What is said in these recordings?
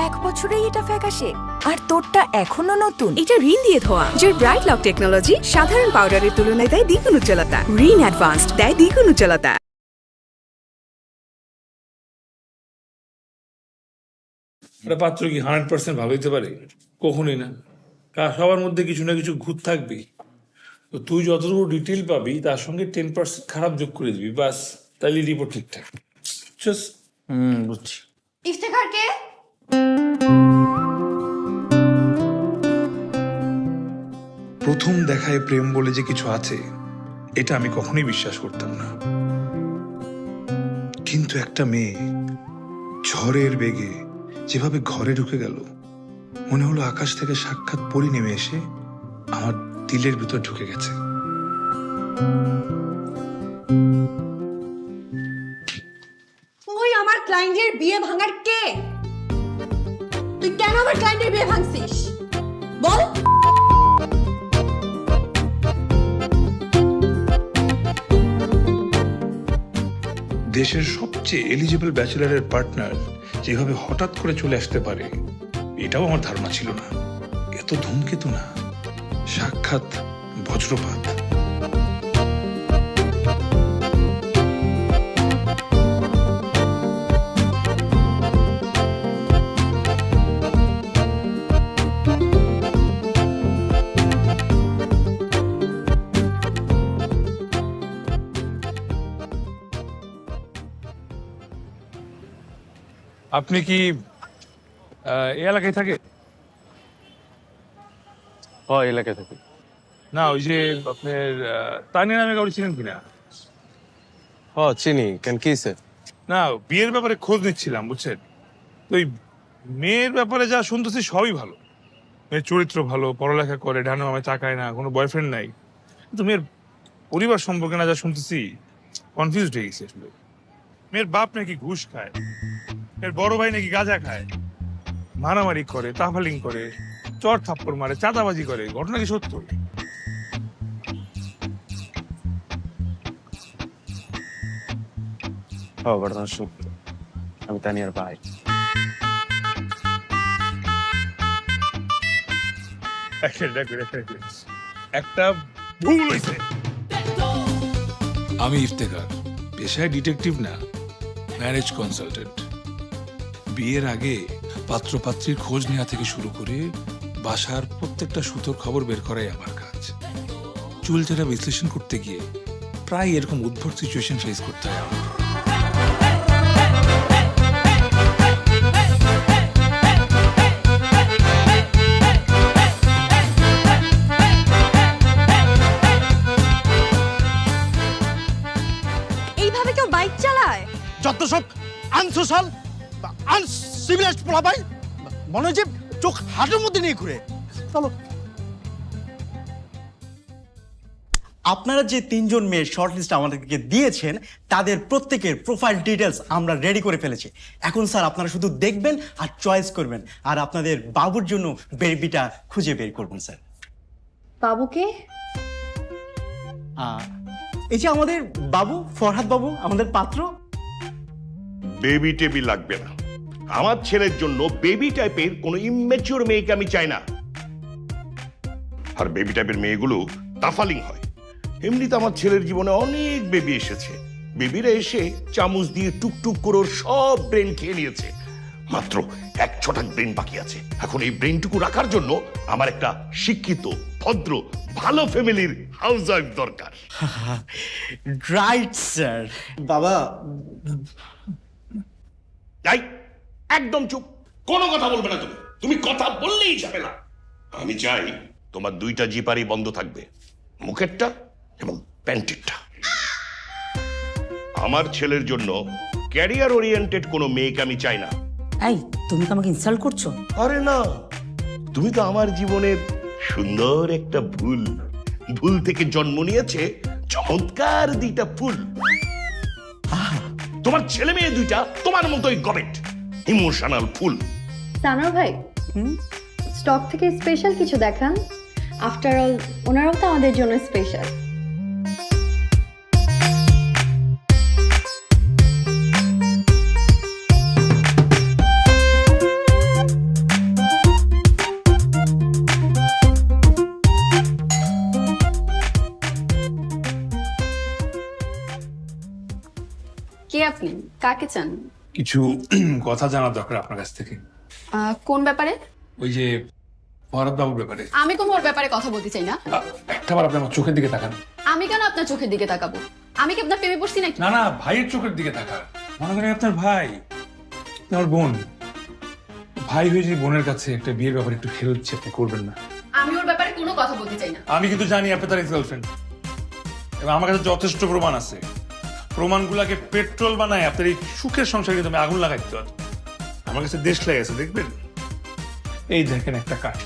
1 বছরেই এটা ফ্যাকাশে, আর তোরটা এখনো নতুন। এটা রিন দিয়ে ধোয়া, যার ব্রাইট লক টেকনোলজি সাধারণ পাউডারের তুলনায় দেয় দ্বিগুণ উজ্জ্বলতা। রিন অ্যাডভান্সড দেয় দ্বিগুণ উজ্জ্বলতা। একটা পাত্র কি 100% ভালো হইতে পারে? কখনোই না। সবার মধ্যে কিছু না কিছু খুঁত থাকবেই। তো তুই যতটুকু ডিটেল পাবি তার সঙ্গে 10% খারাপ যোগ করে দিবি, বাস, তাহলে রিপোর্ট ঠিকঠাক। বুঝছি। ইফতেখার কে? প্রথম দেখায় প্রেম বলে যে কিছু আছে, এটা আমি কখনোই বিশ্বাস করতাম না। কিন্তু একটা মেয়ে ঝড়ের বেগে যেভাবে ঘরে ঢুকে গেল, মনে হলো আকাশ থেকে সাক্ষাৎ পরি নেমে এসে আমার দিলের ভিতর ঢুকে গেছে। তুই আমার ক্লায়েন্টের বিয়ে ভাঙার কে? তুই কেন আমার ক্লায়েন্টের বিয়ে ভাঙছিস বল? দেশের সবচেয়ে এলিজিবল ব্যাচেলারের পার্টনার যেভাবে হঠাৎ করে চলে আসতে পারে, এটাও আমার ধারণা ছিল না। এত ধূমকেতু না, সাক্ষাৎ বজ্রপাত। আপনি কি এই এলাকায় থাকে? এলাকায় থাকি। না, ওই যে আপনার তানিয়া নামে কাউকে ছিলেন কিনা? চিনি। কেন কি স্যার? না, বিয়ের ব্যাপারে খোঁজ নিচ্ছিলাম, বুঝছেন। তো ওই মেয়ের ব্যাপারে যা শুনতেছি সবই ভালো। মেয়ের চরিত্র ভালো, পড়ালেখা করে, ডানো আমায় তাকায় না, কোনো বয়ফ্রেন্ড নাই। কিন্তু মেয়ের পরিবার সম্পর্কে না যা শুনতেছি, কনফিউজড হয়ে গেছি আসলে। মেয়ের বাপ নাকি ঘুষ খায়, এর বড় ভাই নাকি গাঁজা খায়, মারামারি করে, তাফালিং করে, চর থাপ্পড় মারে, চাঁদাবাজি করে। ঘটনা কি সত্য? ঘটনা সত্য। আমি তানিয়ার ভাই। একটা ভুল হয়েছে। আমি ইফতেখার, পেশায় ডিটেকটিভ না, ম্যারেজ কনসালটেন্ট। বিয়ের আগে পাত্রপাত্রীর খোঁজ নেওয়া থেকে শুরু করে বাসার প্রত্যেকটা সুতোর খবর বের করাই আমার কাজ। চুলচেরা বিশ্লেষণ করতে গিয়ে প্রায় এরকম উদ্ভট সিচুয়েশন ফেস করতে হয় আমার। এইভাবে কেউ বাইক চালায়? যত সব আনসোশাল আনসিভিলাইজড পোলাপাই, মনে হয় যে চোখ হাটের মধ্যে নিয়ে ঘুরে। চলো। আপনারা যে 3 জন মেয়ের শর্ট লিস্ট আমাদেরকে দিয়েছেন, তাদের প্রত্যেকের প্রোফাইল ডিটেলস আমরা রেডি করে ফেলেছি। এখন স্যার আপনারা শুধু দেখবেন আর চয়েস করবেন, আর আপনাদের বাবুর জন্য বেবিটা খুঁজে বের করবেন স্যার। বাবুকে? এই যে আমাদের বাবু, ফরহাদ বাবু, আমাদের পাত্র। বেবি টেবি লাগবে না। আমার ছেলের জন্য বেবি টাইপের কোনো ইম্যাচিওর মেয়েকে আমি চাই না। আর বেবি টাইপের মেয়েগুলো তাফালিং হয়। এমনিতে আমার ছেলের জীবনে অনেক বেবি এসেছে। বেবিরা এসে চামচ দিয়ে টুকটুক করে ওর সব ব্রেন খেয়ে নিয়েছে। মাত্র 1 ছটাক ব্রেন বাকি আছে। এখন এই ব্রেনটুকু রাখার জন্য আমার একটা শিক্ষিত, ভদ্র, ভালো ফ্যামিলির হাউস ওয়াইফ দরকার। Right sir. বাবা, তাই একদম চুপ, কোনো কথা বলবে না। তুমি কথা বললেই ঝামেলা। আমি চাই তোমার 2টা জিপারই বন্ধ থাকবে, মুখেরটা এবং প্যান্টেরটা। আমার ছেলের জন্য ক্যারিয়ার ওরিয়েন্টেড কোনো মেয়েকে আমি চাই না। এই, তুমি কি আমাকে ইনসাল্ট করছো? আরে না, তুমি তো আমার জীবনের সুন্দর একটা ভুল। ভুল থেকে জন্ম নিয়েছে চমৎকার 2টা ফুল। তোমার ছেলে মেয়ে 2টা তোমার মতোই গবেট, ইমোশনাল ফুল। সানোর ভাই, স্টক থেকে স্পেশাল কিছু দেখান। আফটার অল ওনারাও তো আমাদের জন্য স্পেশাল। আপনি কাকে চান? কিছু কথা জানা দরকার আপনার কাছ থেকে। কোন ব্যাপারে? ওই যে ভরত বাবুর ব্যাপারে। আমি কোন ওর ব্যাপারে কথা বলতে চাই না। একটাবার আপনি আমার চোখের দিকে তাকান। আমি কেন আপনার চোখের দিকে তাকাবো? আমি কি আপনার প্রেমে পড়ছি নাকি? না না, ভাইয়ের চোখের দিকে তাকান। মনে করেন আপনার ভাই, আমার বোন, ভাই হয়ে যদি বোনের কাছে একটা বিয়ের ব্যাপারে একটু হেল্প চেয়ে আপনি করবেন না? আমি ওর ব্যাপারে কোনো কথা বলতে চাই না। আমি কিন্তু জানি আপনি তার এক্স-গার্লফ্রেন্ড, এবং আমার কাছে যথেষ্ট প্রমাণ আছে। প্রমাণগুলোকে পেট্রোল বানায় আপনার এই সুখের সংসারে তুমি আগুন লাগাই দিতে পারো। আমার কাছে দেশ লেগে আছে, দেখবেন। এই দেখেন একটা কাঠ।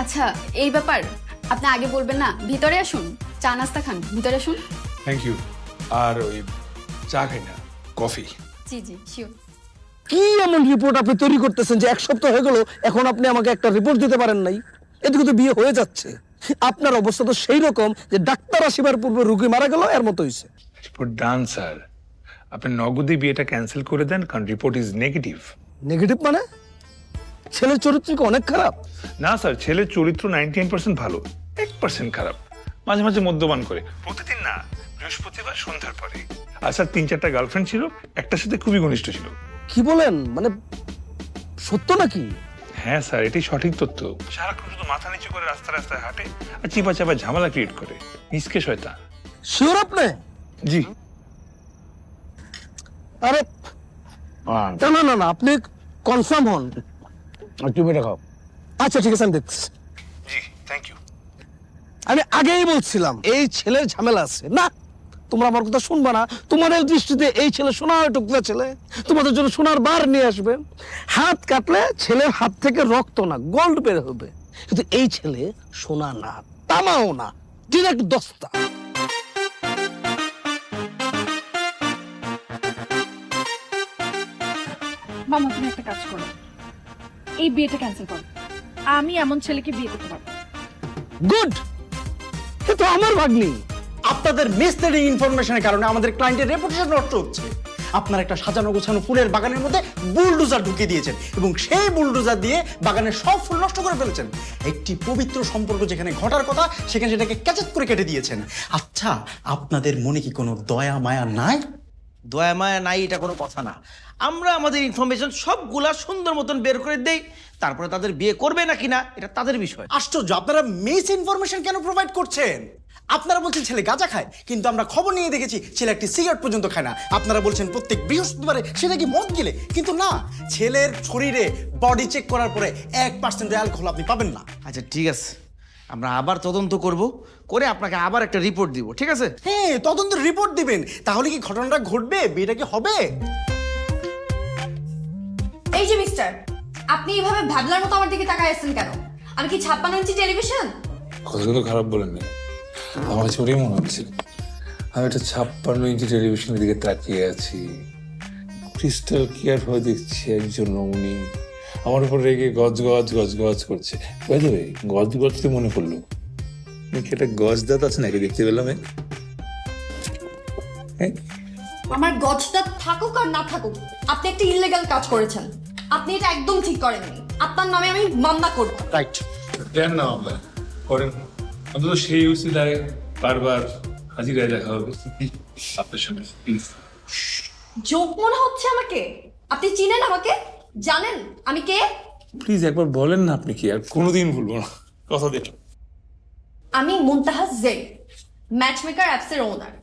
আচ্ছা, এই ব্যাপার আপনি আগে বলবেন না? ভিতরে আসুন, চা নাস্তা খান, ভিতরে আসুন। Thank you. আর ওই চা খাই না, কফি। জি জি শিওর। কি এমন রিপোর্ট আপনি তৈরি করতেছেন যে 1 সপ্তাহ হয়ে গেল এখন আপনি আমাকে একটা রিপোর্ট দিতে পারেন নাই? এদিকে তো বিয়ে হয়ে যাচ্ছে, আপনার অবস্থা তো সেই রকম যে ডাক্তার আসিবার পূর্বে রোগী মারা গেল এর মতো হয়েছে। রিপোর্ট ডান স্যার, আপনি নগদে বিয়েটা ক্যান্সেল করে দেন, কারণ রিপোর্ট ইজ নেগেটিভ। নেগেটিভ মানে? ছেলের চরিত্র কি অনেক খারাপ? না স্যার, ছেলের চরিত্র 99% ভালো, 1% খারাপ। মাঝে মাঝে মদ্যপান করে, প্রতিদিন না, বৃহস্পতিবার সন্ধ্যার পরে। আর স্যার 3-4টা গার্লফ্রেন্ড ছিল, একটার সাথে খুবই ঘনিষ্ঠ ছিল। কি বলেন? মানে সত্য নাকি? হ্যাঁ স্যার, এটাই সঠিক তথ্য। সারাক্ষণ শুধু মাথা নিচু করে রাস্তায় রাস্তায় হাঁটে আর চিপা চাপা ঝামেলা ক্রিয়েট করে। মিসকে শয়তান। শিওর আপনি? জি। আরে না না না, আপনি কনফার্ম হন। তুমি এটা খাও। আচ্ছা ঠিক আছে, আমি দেখছি। জি, থ্যাংক ইউ। আমি আগেই বলছিলাম এই ছেলের ঝামেলা আছে। না, তোমরা আমার কথা শুনবা না। তোমাদের দৃষ্টিতে এই ছেলে সোনার টুকরা ছেলে, তোমাদের জন্য সোনার বার নিয়ে আসবে। হাত কাটলে ছেলের হাত থেকে রক্ত না, গোল্ড বের হবে। কিন্তু এই ছেলে সোনা না, তামাও না, ডিরেক্ট দস্তা। মামা, তুমি একটা কাজ করো, এই বিয়েটা ক্যান্সেল করো। আমি এমন ছেলেকে বিয়ে করতে পারবো। গুড, কিন্তু আমার ভাগ্নি। আপনাদের মিসলিডিং ইনফরমেশনের কারণে আমাদের ক্লায়েন্টের রেপুটেশন নষ্ট হচ্ছে। আপনার একটা সাজানো গোছানো ফুলের বাগানের মধ্যে বুলডোজার ঢুকিয়ে দিয়েছেন এবং সেই বুলডোজার দিয়ে বাগানের সব ফুল নষ্ট করে ফেলেছেন। একটি পবিত্র সম্পর্ক যেখানে ঘটার কথা সেখানে সেটাকে ক্যাচেট করে কেটে দিয়েছেন। আচ্ছা, আপনাদের মনে কি কোনো দয়া মায়া নাই? দয়া মায়া নাই এটা কোনো কথা না। আমরা আমাদের ইনফরমেশন সবগুলা সুন্দর মতন বের করে দেই, তারপরে তাদের বিয়ে করবে নাকি না এটা তাদের বিষয়। আশ্চর্য, আপনারা মিস ইনফরমেশন কেন প্রোভাইড করছেন? আপনারা বলছেন ছেলে গাঁজা খায়, কিন্তু আমরা খবর নিয়ে দেখেছি ছেলে একটি সিগারেট পর্যন্ত খায় না। আপনারা বলছেন প্রত্যেক বৃহস্পতিবারে সে নাকি মদ গেলে, কিন্তু না, ছেলের শরীরে বডি চেক করার পরে 1% অ্যালকোহল আপনি পাবেন না। আচ্ছা ঠিক আছে, আমরা আবার তদন্ত করব, করে আপনাকে আবার একটা রিপোর্ট দিব, ঠিক আছে? হ্যাঁ, তদন্ত রিপোর্ট দিবেন, তাহলে কি ঘটনাটা ঘটবে, বিয়েটা কি হবে? এই যে মিস্টার, আপনি এইভাবে ভ্যাবলার মতো আমার দিকে তাকায় আছেন কেন? আমি কি 56 ইঞ্চি টেলিভিশন? কথাগুলো খারাপ বলেন না, আমার চোরেই মনে হচ্ছে আমি একটা 56 ইঞ্চি টেলিভিশনের দিকে তাকিয়ে আছি। ক্রিস্টাল ক্লিয়ার হয়ে দেখছি একজন রমণী আমার উপর রেগে গজ গজ গজ গজ করছে। গজ গজতে মনে পড়লো, কি একটা গজ দাঁত আছে নাকি দেখতে পেলাম? আমার গজদাঁত থাকুক আর না থাকুক, আপনি একটা ইল্লিগাল কাজ করেছেন। আপনি এটা একদম ঠিক করেননি। আপনার নামে আমি মামলা করব। রাইট, দেন না আমরা করেন, অন্তত সেই উচিলায় বারবার হাজিরায় দেখা হবে আপনার সঙ্গে। প্লিজ। জোক মনে হচ্ছে আমাকে? আপনি চিনেন আমাকে? জানেন আমি কে? প্লিজ একবার বলেন না আপনি কি, আর কোনোদিন ভুলবো না, কথা দিন। আমি মুনতাহা জেড, ম্যাচমেকার অ্যাপসের ওনার।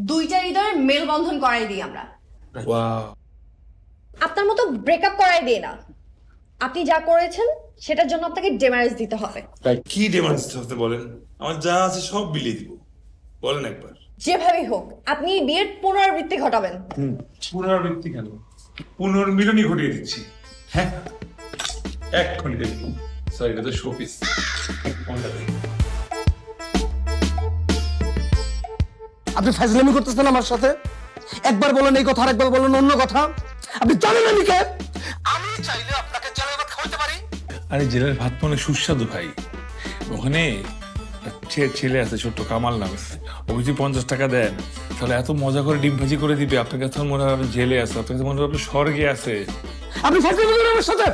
2টা হৃদয়ের মেলবন্ধন করাই দিই আমরা। ওয়াও, আপনার মতো ব্রেকআপ করাই দিই না। আপনি যা করেছেন সেটার জন্য আপনাকে ডেমারেজ দিতে হবে। কি ডিমান্ড হতে বলেন? আমার যা আছে সব বিলিয়ে দিব, বলেন একবার। যেভাবেই হোক আপনি এই বিয়ের পুনরাবৃত্তি ঘটাবেন। পুনরাবৃত্তি কেন, পুনর্মিলনই ঘটিয়ে দিচ্ছি। হ্যাঁ, এক্ষুনি দেখুন। সরি, এটা তো শোপিস। আপনি ফাজলামি করতেছেন আমার সাথে। একবার বলেন এই কথা, আর একবার বলেন অন্য কথা। আপনি জানেন আমি কে? আমি চাইলে আপনাকে জেলের ভাত খাওয়াতে পারি। আরে জেলের ভাত মানে সুস্বাদু ভাই। ওখানে ছেলে আছে ছোট্ট কামাল নামে, ও যদি 50 টাকা দেন তাহলে এত মজা করে ডিম ভাজি করে দিবে, আপনার কাছে মনে হবে জেলে আছে, আপনার কাছে মনে হবে স্বর্গে আছে। আপনি ফাজলামি করেন আমার সাথে।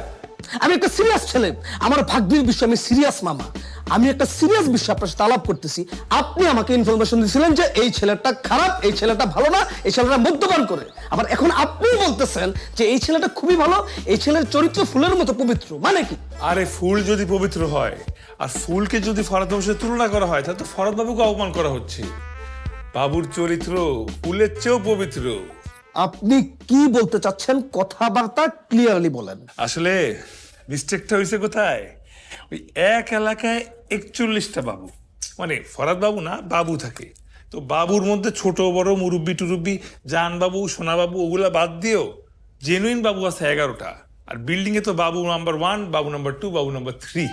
আমি একটা সিরিয়াস ছেলে, আমার ভাগ্যের বিষয় আমি সিরিয়াস মামা। আমি একটা সিরিয়াস বিষয় আপনার সাথে আলাপ করতেছি। আপনি আমাকে ইনফরমেশন দিয়েছিলেন যে এই ছেলেটা খারাপ, এই ছেলেটা ভালো না, এই ছেলেটা মদ্যপান করে। আবার এখন আপনি বলতেছেন যে এই ছেলেটা খুবই ভালো, এই ছেলের চরিত্র ফুলের মতো পবিত্র। মানে কি? আরে ফুল যদি পবিত্র হয় আর ফুলকে যদি ফরাদ বাবুর সাথে তুলনা করা হয় তাহলে তো ফরাদ বাবুকে অপমান করা হচ্ছে। বাবুর চরিত্র ফুলের চেয়েও পবিত্র। আপনি কি বলতে চাচ্ছেন? কথাবার্তা ক্লিয়ারলি বলেন। আসলে মিস্টেকটা হয়েছে কোথায়, ওই এক এলাকায় 41টা বাবু, মানে ফরাদ বাবু না বাবু থাকে। তো বাবুর মধ্যে ছোট বড় মুরব্বি টুরব্বি জান বাবু সোনা বাবু ওগুলা বাদ দিয়েও জেনুইন বাবু আছে 11টা। আর বিল্ডিং এ তো বাবু নাম্বার 1, বাবু নাম্বার 2, বাবু নাম্বার 3।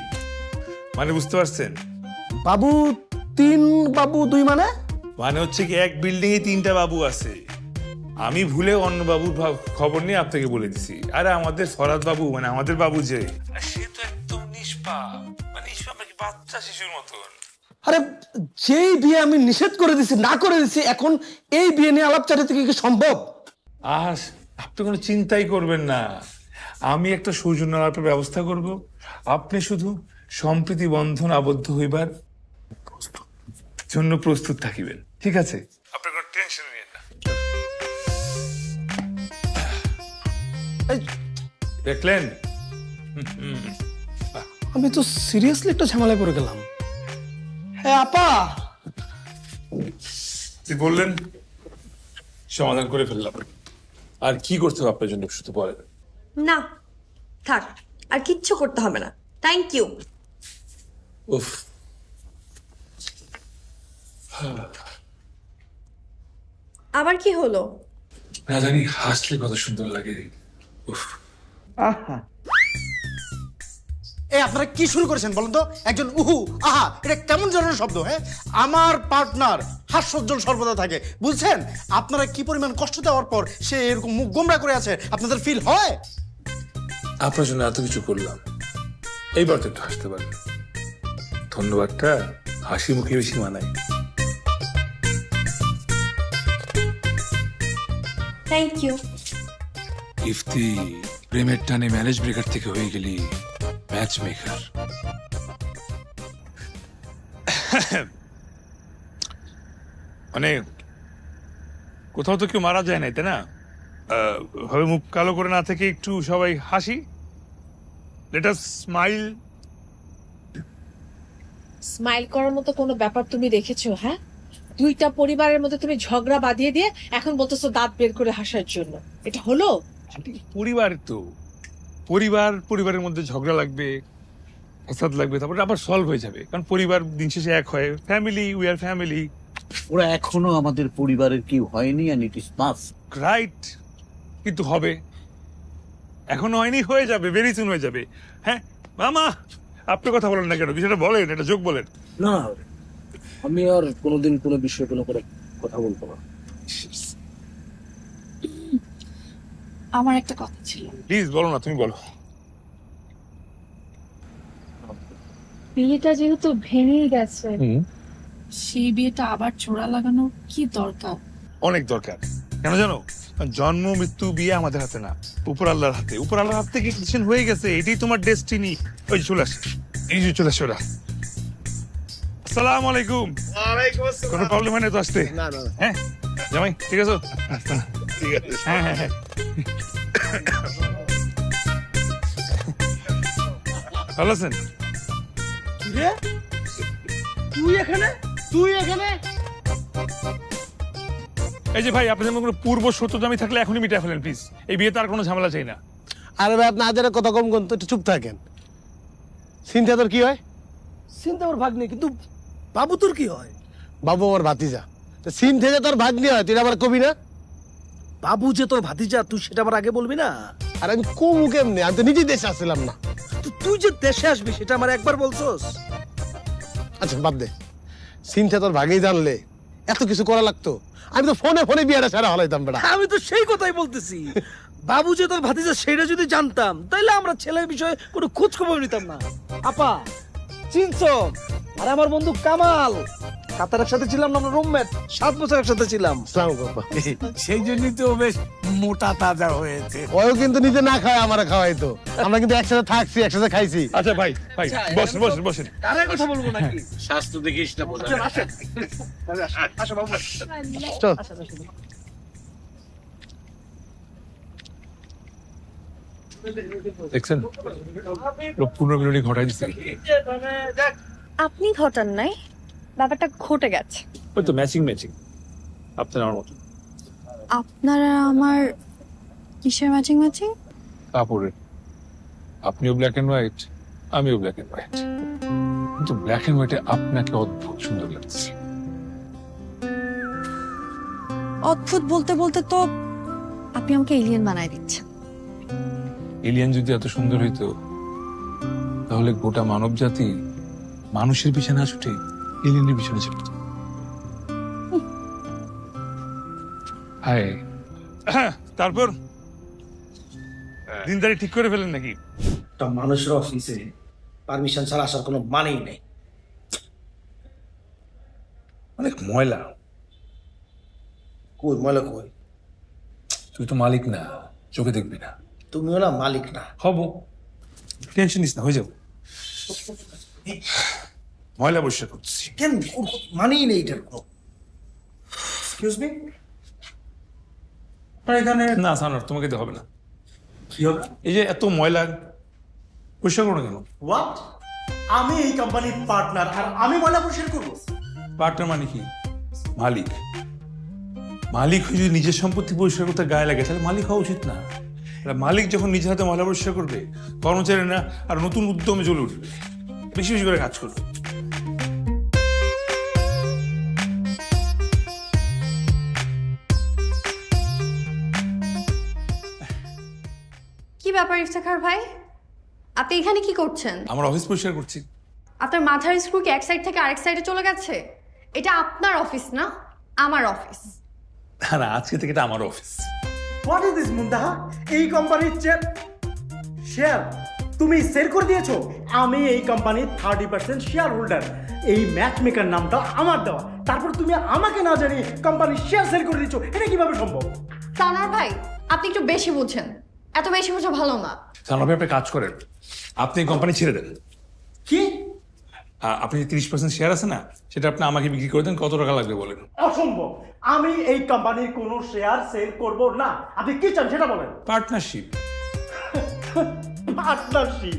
মানে বুঝতে পারছেন? বাবু 3 বাবু 2 মানে? মানে হচ্ছে কি এক বিল্ডিং এ 3টা বাবু আছে। আমি ভুলে অন্য বাবুর খবর নিয়ে আপনাকে বলে দিছি। আরে আমাদের ফরাদ বাবু মানে আমাদের বাবু যে, সে তো একদম নিষ্পাপ, মানে নিষ্পাপ নাকি বাচ্চা শিশুর মতন। আরে যেই বিয়ে আমি নিষেধ করে দিছি, না করে দিছি, এখন এই বিয়ে নিয়ে আলাপচারিতা কি সম্ভব? আপনি কোনো চিন্তাই করবেন না, আমি একটা সৌজন্য আলাপের ব্যবস্থা করব। আপনি শুধু সম্প্রীতি বন্ধন আবদ্ধ হইবার জন্য প্রস্তুত থাকিবেন, ঠিক আছে? আপনার কোনো টেনশন নিয়েন না। দেখলেন, আমি তো সিরিয়াসলি একটা ঝামেলায় পড়ে গেলাম। হ্যাঁ আপা, তুই বললেন সমাধান করে ফেললাম। আর কি করতে হবে আপনার জন্য শুধু বলেন। না থাক, আর কিচ্ছু করতে হবে না, থ্যাংক ইউ। উফ, আবার কি হলো? না জানি হাসলে কত সুন্দর লাগে। উফ, এই আপনারা কি শুরু করেছেন বলুন তো? একজন উহু আহা এটা কেমন ধরনের শব্দ? হ্যাঁ, আমার পার্টনার হাস্যোজ্জ্বল সর্বদা থাকে, বুঝছেন? আপনারা কি পরিমাণ কষ্ট দেওয়ার পর সে এরকম মুখ গোমরা করে আছে, আপনাদের ফিল হয়? আপনার জন্য এত কিছু করলাম, এইবার তো একটু হাসতে পারবেন। ধন্যবাদটা হাসি মুখে বেশি মানায়। Thank you. ইফতি, প্রেমের টানে ম্যারেজ ব্রেকার থেকে হয়ে গেলি ম্যাচ মেকার। মানে কোথাও তো কেউ মারা যায় নাই, তাই না? ভাবে মুখ কালো করে না থেকে একটু সবাই হাসি। Let us smile. স্মাইল করার মতো কোনো ব্যাপার তুমি রেখেছো? হ্যাঁ, দুইটা পরিবারের মধ্যে তুমি ঝগড়া বাঁধিয়ে দিয়ে এখন বলতেছো দাঁত বের করে হাসার জন্য। এটা হলো? পরিবার তো পরিবারের মধ্যে ঝগড়া লাগবে, ফসাদ লাগবে, তারপরে আবার সলভ হয়ে যাবে, কারণ পরিবার দিন শেষে এক হয়। Family, we are family. ওরা এখনো আমাদের পরিবারের কেউ হয়নি, and it is must. Right, কিন্তু হবে, এখনো হয়নি, হয়ে যাবে, ভেরি সুন হয়ে যাবে। হ্যাঁ মামা, আপনি কথা বলেন না কেন? কিছুটা বলেন, এটা যোগ বলেন। না, আমি আর কোনোদিন কোনো বিষয়ে কোনো কথা বলবো না। আমার একটা কথা ছিল। প্লিজ বলো না, তুমি বলো। বিয়েটা যেহেতু ভেঙে গেছে, সেই বিয়েটা আবার জোড়া লাগানো কি দরকার? অনেক দরকার। কেন জানো? জন্ম মৃত্যু বিয়ে আমাদের হাতে না, উপর আল্লাহর হাতে। উপর আল্লাহর হাত থেকে ডিসিশন হয়ে গেছে, এটাই তোমার ডেস্টিনি। ওই চলে আসে, এই যে চলে আসে ওরা। আসসালামু আলাইকুম। কোনো প্রবলেম হয় না তো আসতে? হ্যাঁ জামাই, ঠিক আছে? ঠিক আছে, হ্যাঁ হ্যাঁ হ্যাঁ। ভালো আছেন? তুই এখানে? এই যে ভাই, আপনার জন্য কোনো পূর্ব শত্রুতামি থাকলে এখনই মিটায় ফেলেন প্লিজ। এই বিয়েতে আর কোনো ঝামেলা চাই না। আরে ভাই, আপনি আজের কথা কম কোন তো, একটু চুপ থাকেন। চিন্তা তোর কি হয়? চিন্তা ওর ভাগ্নি, কিন্তু বাবু তোর কি হয়? বাবু আমার ভাতিজা। সিন থেকে তোর ভাগ্নি হয়, তুই আবার কবি না? বাবু যে তোর ভাতিজা, তুই সেটা আবার আগে বলবি না? আর আমি কমু কেমনে? আমি তো নিজেই দেশে আসছিলাম না। তুই যে দেশে আসবি সেটা আমার একবার বলছস? আচ্ছা বাদ দে, সিনটা তোর ভাগেই জানলে এত কিছু করা লাগতো? আমি তো ফোনে ফোনে বিয়েটা সারা হলাইতাম বেটা। আমি তো সেই কথাই বলতেছি, বাবু যে তোর ভাতিজা সেটা যদি জানতাম তাইলে আমরা ছেলের বিষয়ে কোনো খোঁজ খবর নিতাম না। আপা চিনছো? আর আমার বন্ধু কামাল, কাতারের সাথে ছিলাম না, আমরা রুমমেট, 7 বছর একসাথে ছিলাম। সেই জন্যই তো বেশ মোটা তাজা হয়েছে। ওও কিন্তু নিজে না খায় আমারে খাওয়াইতো, আমরা কিন্তু একসাথে থাকছি, একসাথে খাইছি। আচ্ছা ভাই বসেন বসেন বসেন। কারে কথা বলবো নাকি? স্বাস্থ্য দেখিস না বোঝা। আসো বাবু। চল। দেখছেন 15 মিনিট ঘটাই দিচ্ছে। আপনি ঘটান নাই, ব্যাপারটা ঘটে গেছে। ওই তো ম্যাচিং আপনার আমার মতো। আপনারা আমার কিসের ম্যাচিং ম্যাচিং? কাপড়ের। আপনিও ব্ল্যাক এন্ড হোয়াইট, আমিও ব্ল্যাক এন্ড হোয়াইট, কিন্তু ব্ল্যাক এন্ড হোয়াইটে আপনাকে অদ্ভুত সুন্দর লাগছে। অদ্ভুত বলতে বলতে তো আপনি আমাকে এলিয়েন বানায় দিচ্ছেন। এলিয়েন যদি এত সুন্দর হইতো তাহলে গোটা মানব জাতি মানুষের পিছনে না ছুটে এলিয়েনের পিছনে ছুটত। হায়, তারপর দিনদারি ঠিক করে ফেলেন নাকি? একটা মানুষের অফিসে পারমিশন ছাড়া আসার কোনো মানেই নেই। অনেক ময়লা। কই ময়লা কই? তুই তো মালিক না, চোখে দেখবি না। তুমিও না মালিক না। হব, টেনশন নিস না, হয়ে যাবো। ময়লা পরিষ্কার করছি। কেন মানেই নেই এটার কোনো। এক্সকিউজ মি, এখানে না সানার তোমাকে দিতে হবে না। কি হবে? এই যে এত ময়লা পরিষ্কার করো না কেন? হোয়াট? আমি এই কোম্পানির পার্টনার আর আমি ময়লা পরিষ্কার করবো? পার্টনার মানে কি? মালিক। মালিক হয়ে যদি নিজের সম্পত্তি পরিষ্কার করতে গায়ে লাগে তাহলে মালিক হওয়া উচিত না। মালিক যখন নিজের হাতে ময়লা পরিষ্কার করবে, কর্মচারীরা আর নতুন উদ্যমে জ্বলে উঠবে, বেশি বেশি করে কাজ করবে। কি ব্যাপার ইফতেখার ভাই, আপনি এখানে কি করছেন? আমার অফিস পরিষ্কার করছি। আপনার মাথার স্ক্রু কি এক সাইড থেকে আরেক সাইডে চলে গেছে? এটা আপনার অফিস না, আমার অফিস। না, আজকে থেকে এটা আমার অফিস। হোয়াট ইজ দিস মুন্তাহা? এই কোম্পানির শেয়ার তুমি সেল করে দিয়েছো? আমি এই কোম্পানির 30% শেয়ার হোল্ডার। এই ম্যাচ মেকার নামটা আমার দেওয়া, তারপর তুমি আমাকে না জানি কোম্পানির শেয়ার সেল করে দিচ্ছ, এটা কিভাবে সম্ভব? সানার ভাই, আপনি একটু বেশি বুঝছেন, এত বেশি বোঝা ভালো না। সানার ভাই, আপনি কাজ করেন, আপনি কোম্পানি ছেড়ে দেন। কি? আপনি 30% শেয়ার আছে না, সেটা আপনি আমাকে বিক্রি করে দেন। কত টাকা লাগবে বলেন? অসম্ভব, আমি এই কোম্পানির কোনো শেয়ার সেল করব না। আপনি কি চান সেটা বলেন। পার্টনারশিপ। পার্টনারশিপ?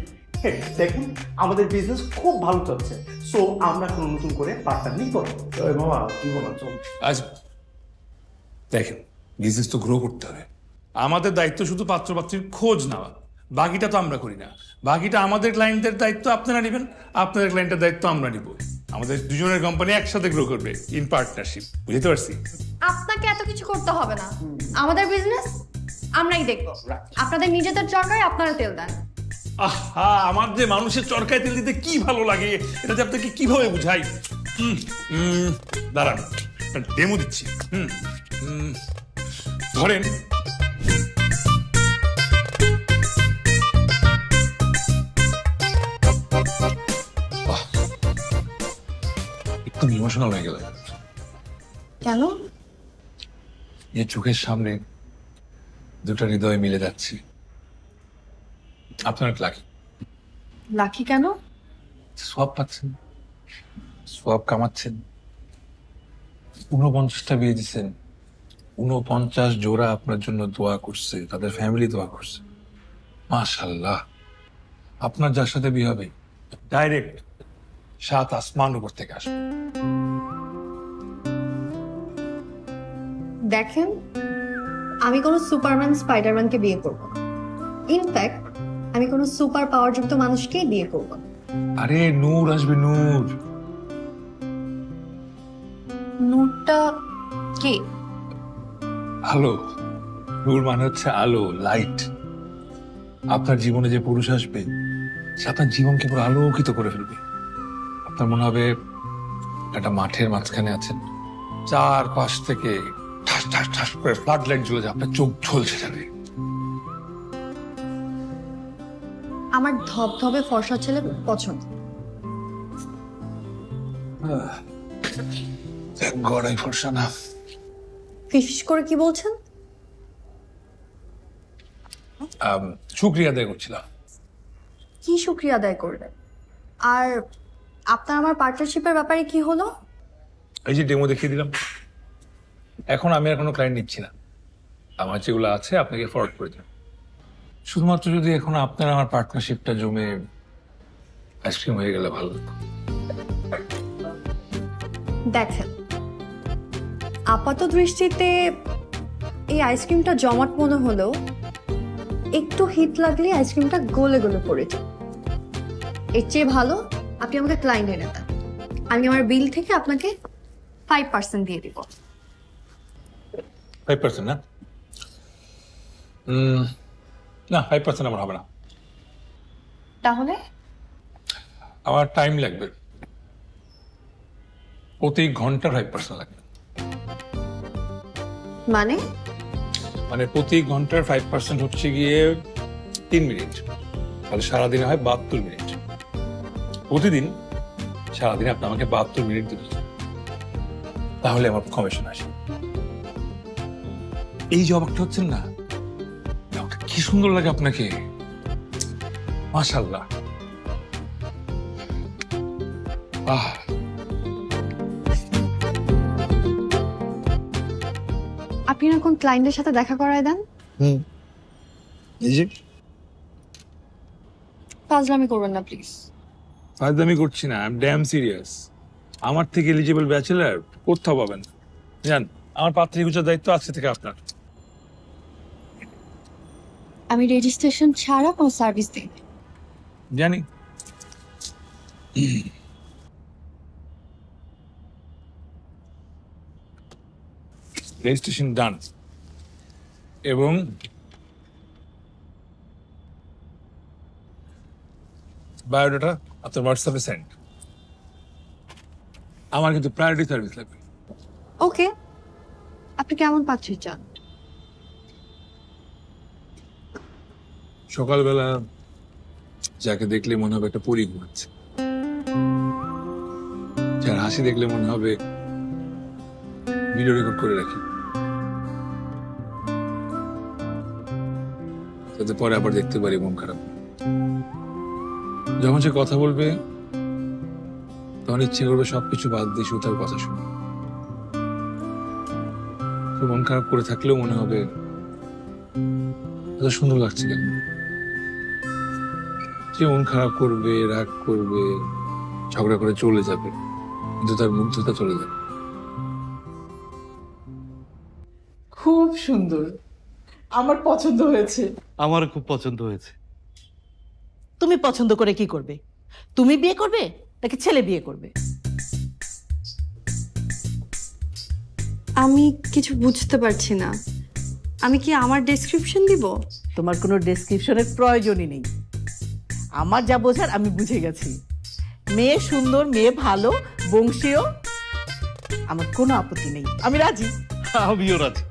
দেখুন, আমাদের বিজনেস খুব ভালো চলছে, সো আমরা কোনো নতুন করে পার্টনার নিব না। বাবা কি বলা চল। আজ দেখেন, বিজনেস তো গ্রো করতে হবে। আমাদের দায়িত্ব শুধু পাত্রপাত্রীর খোঁজ নেওয়া, বাকিটা তো আমরা করি না। বাকিটা আমাদের ক্লায়েন্টের দায়িত্ব আপনারা নেবেন, আপনাদের ক্লায়েন্টের দায়িত্ব আমরা নিব। আমাদের দুজনের কোম্পানি একসাথে গ্রো করবে ইন পার্টনারশিপ। বুঝতে পারছি? আপনাকে এত কিছু করতে হবে না, আমাদের বিজনেস আমরাই দেখবো। আপনাদের নিজেদের চরকায় আপনারা তেল দেন। আহা, আমার যে মানুষের চরকায় তেল দিতে কি ভালো লাগে, এটা যে আপনাকে কিভাবে বুঝাই। দাঁড়ান, ডেমো দিচ্ছি। ধরেন, একটু ইমোশনাল হয়ে গেল। কেন? এই চোখের সামনে দুটো হৃদয় মিলে যাচ্ছে। আপনার লাকি। লাকি কেন? সব পাচ্ছেন, সব কামাচ্ছেন। 49টা বিয়ে দিচ্ছেন, 49 জোড়া আপনার জন্য দোয়া করছে, তাদের ফ্যামিলি দোয়া করছে। মাশাআল্লাহ, আপনার যার সাথে বিয়ে হবে ডাইরেক্ট 7 আসমান উপর থেকে আসবে। দেখেন, আমি কোনো সুপারম্যান স্পাইডারম্যানকে বিয়ে করব না। ইনফ্যাক্ট আমি কোনো সুপার পাওয়ারযুক্ত মানুষকেই বিয়ে করব না। আরে নূর আসবে, নূর। নূরটা কে? আলো। নূর মানে হচ্ছে আলো, লাইট। আপনার জীবনে যে পুরুষ আসবে সে আপনার জীবনকে পুরো আলোকিত করে ফেলবে। আপনার মনে হবে একটা মাঠের মাঝখানে আছেন, চারপাশ থেকে ঠাস ঠাস ঠাস করে ফ্লাড লাইট জ্বলে যাবে, আপনার চোখ ঝলসে যাবে। আমার ধবধবে ফর্সা ছেলে পছন্দ। গড়াই ফর্সা না। ফিস করে কি বলছেন? শুক্রিয়া আদায় করছিলাম। কি শুক্রিয়া আদায় করলেন? আর আপনার আমার পার্টনারশিপের ব্যাপারে কি হলো? এই যে ডেমো দেখিয়ে দিলাম, এখন আমি আর কোনো ক্লায়েন্ট নিচ্ছি না। আমার যেগুলো আছে আপনাকে ফরওয়ার্ড করে দিলাম। শুধুমাত্র যদি এখন আপনার আমার পার্টনারশিপটা জমে আইসক্রিম হয়ে গেলে ভালো হতো। দেখেন, আপাত দৃষ্টিতে এই আইসক্রিমটা জমাট মনে হলেও একটু হিট লাগলে আইসক্রিমটা গলে গলে পড়ে যায়। এর চেয়ে ভালো আপনি আমাকে ক্লায়েন্ট এনে দেন, আমি আমার বিল থেকে আপনাকে 5% দিয়ে দিব। 5% না? না, 5% আমার হবে না। তাহলে আমার টাইম লাগবে, প্রতি ঘন্টার 5% লাগবে। মানে প্রতি ঘন্টার 5% হচ্ছে গিয়ে 3 মিনিট, তাহলে সারাদিনে হয় 72 মিনিট। প্রতিদিন সারাদিনে আপনি আমাকে 72 মিনিট দিবেন, তাহলে আমার কমিশন আসে। এই যে অবাকটা হচ্ছেন না, কি সুন্দর লাগে আপনাকে, মাশাআল্লাহ। আপনি এখন ক্লায়েন্টের সাথে দেখা করায় দেন। এই যে ফাজলামি করবেন না প্লিজ। ফাজলামি করছি না, আই এম ড্যাম সিরিয়াস। আমার থেকে এলিজিবল ব্যাচেলার কোথাও পাবেন না। জান, আমার পাত্রী গুছার দায়িত্ব আজকে থেকে আপনার। আমি রেজিস্ট্রেশন ছাড়া কোনো সার্ভিস দিই না। জানি। রেজিস্ট্রেশন ডান, এবং বায়োডাটা আপনার হোয়াটসঅ্যাপে সেন্ড। আমার কিন্তু প্রায়োরিটি সার্ভিস লাগবে। ওকে, আপনি কেমন পাচ্ছেন চান? সকালবেলা যাকে দেখলে মনে হবে একটা পরী ঘুমাচ্ছে, যার হাসি দেখলে মনে হবে ভিডিও রেকর্ড করে রাখি, যাতে পরে আবার দেখতে পারি মন খারাপ। যখন সে কথা বলবে তখন ইচ্ছে করবে সবকিছু বাদ দিয়ে শুধু তার কথা শুনে। তো মন খারাপ করে থাকলেও মনে হবে এত সুন্দর লাগছে কেন। সে মন খারাপ করবে, রাগ করবে, ঝগড়া করে চলে যাবে, কিন্তু তার মুগ্ধতা চলে যাবে। খুব সুন্দর, আমার পছন্দ হয়েছে। আমারও খুব পছন্দ হয়েছে। তুমি পছন্দ করে কি করবে? তুমি বিয়ে করবে নাকি ছেলে বিয়ে করবে? আমি কিছু বুঝতে পারছি না। আমি কি আমার ডেসক্রিপশন দিব? তোমার কোনো ডেসক্রিপশনের প্রয়োজনই নেই। আমার যা বোঝার আমি বুঝে গেছি। মেয়ে সুন্দর, মেয়ে ভালো, বংশীয়, আমার কোনো আপত্তি নেই, আমি রাজি। আমিও রাজি।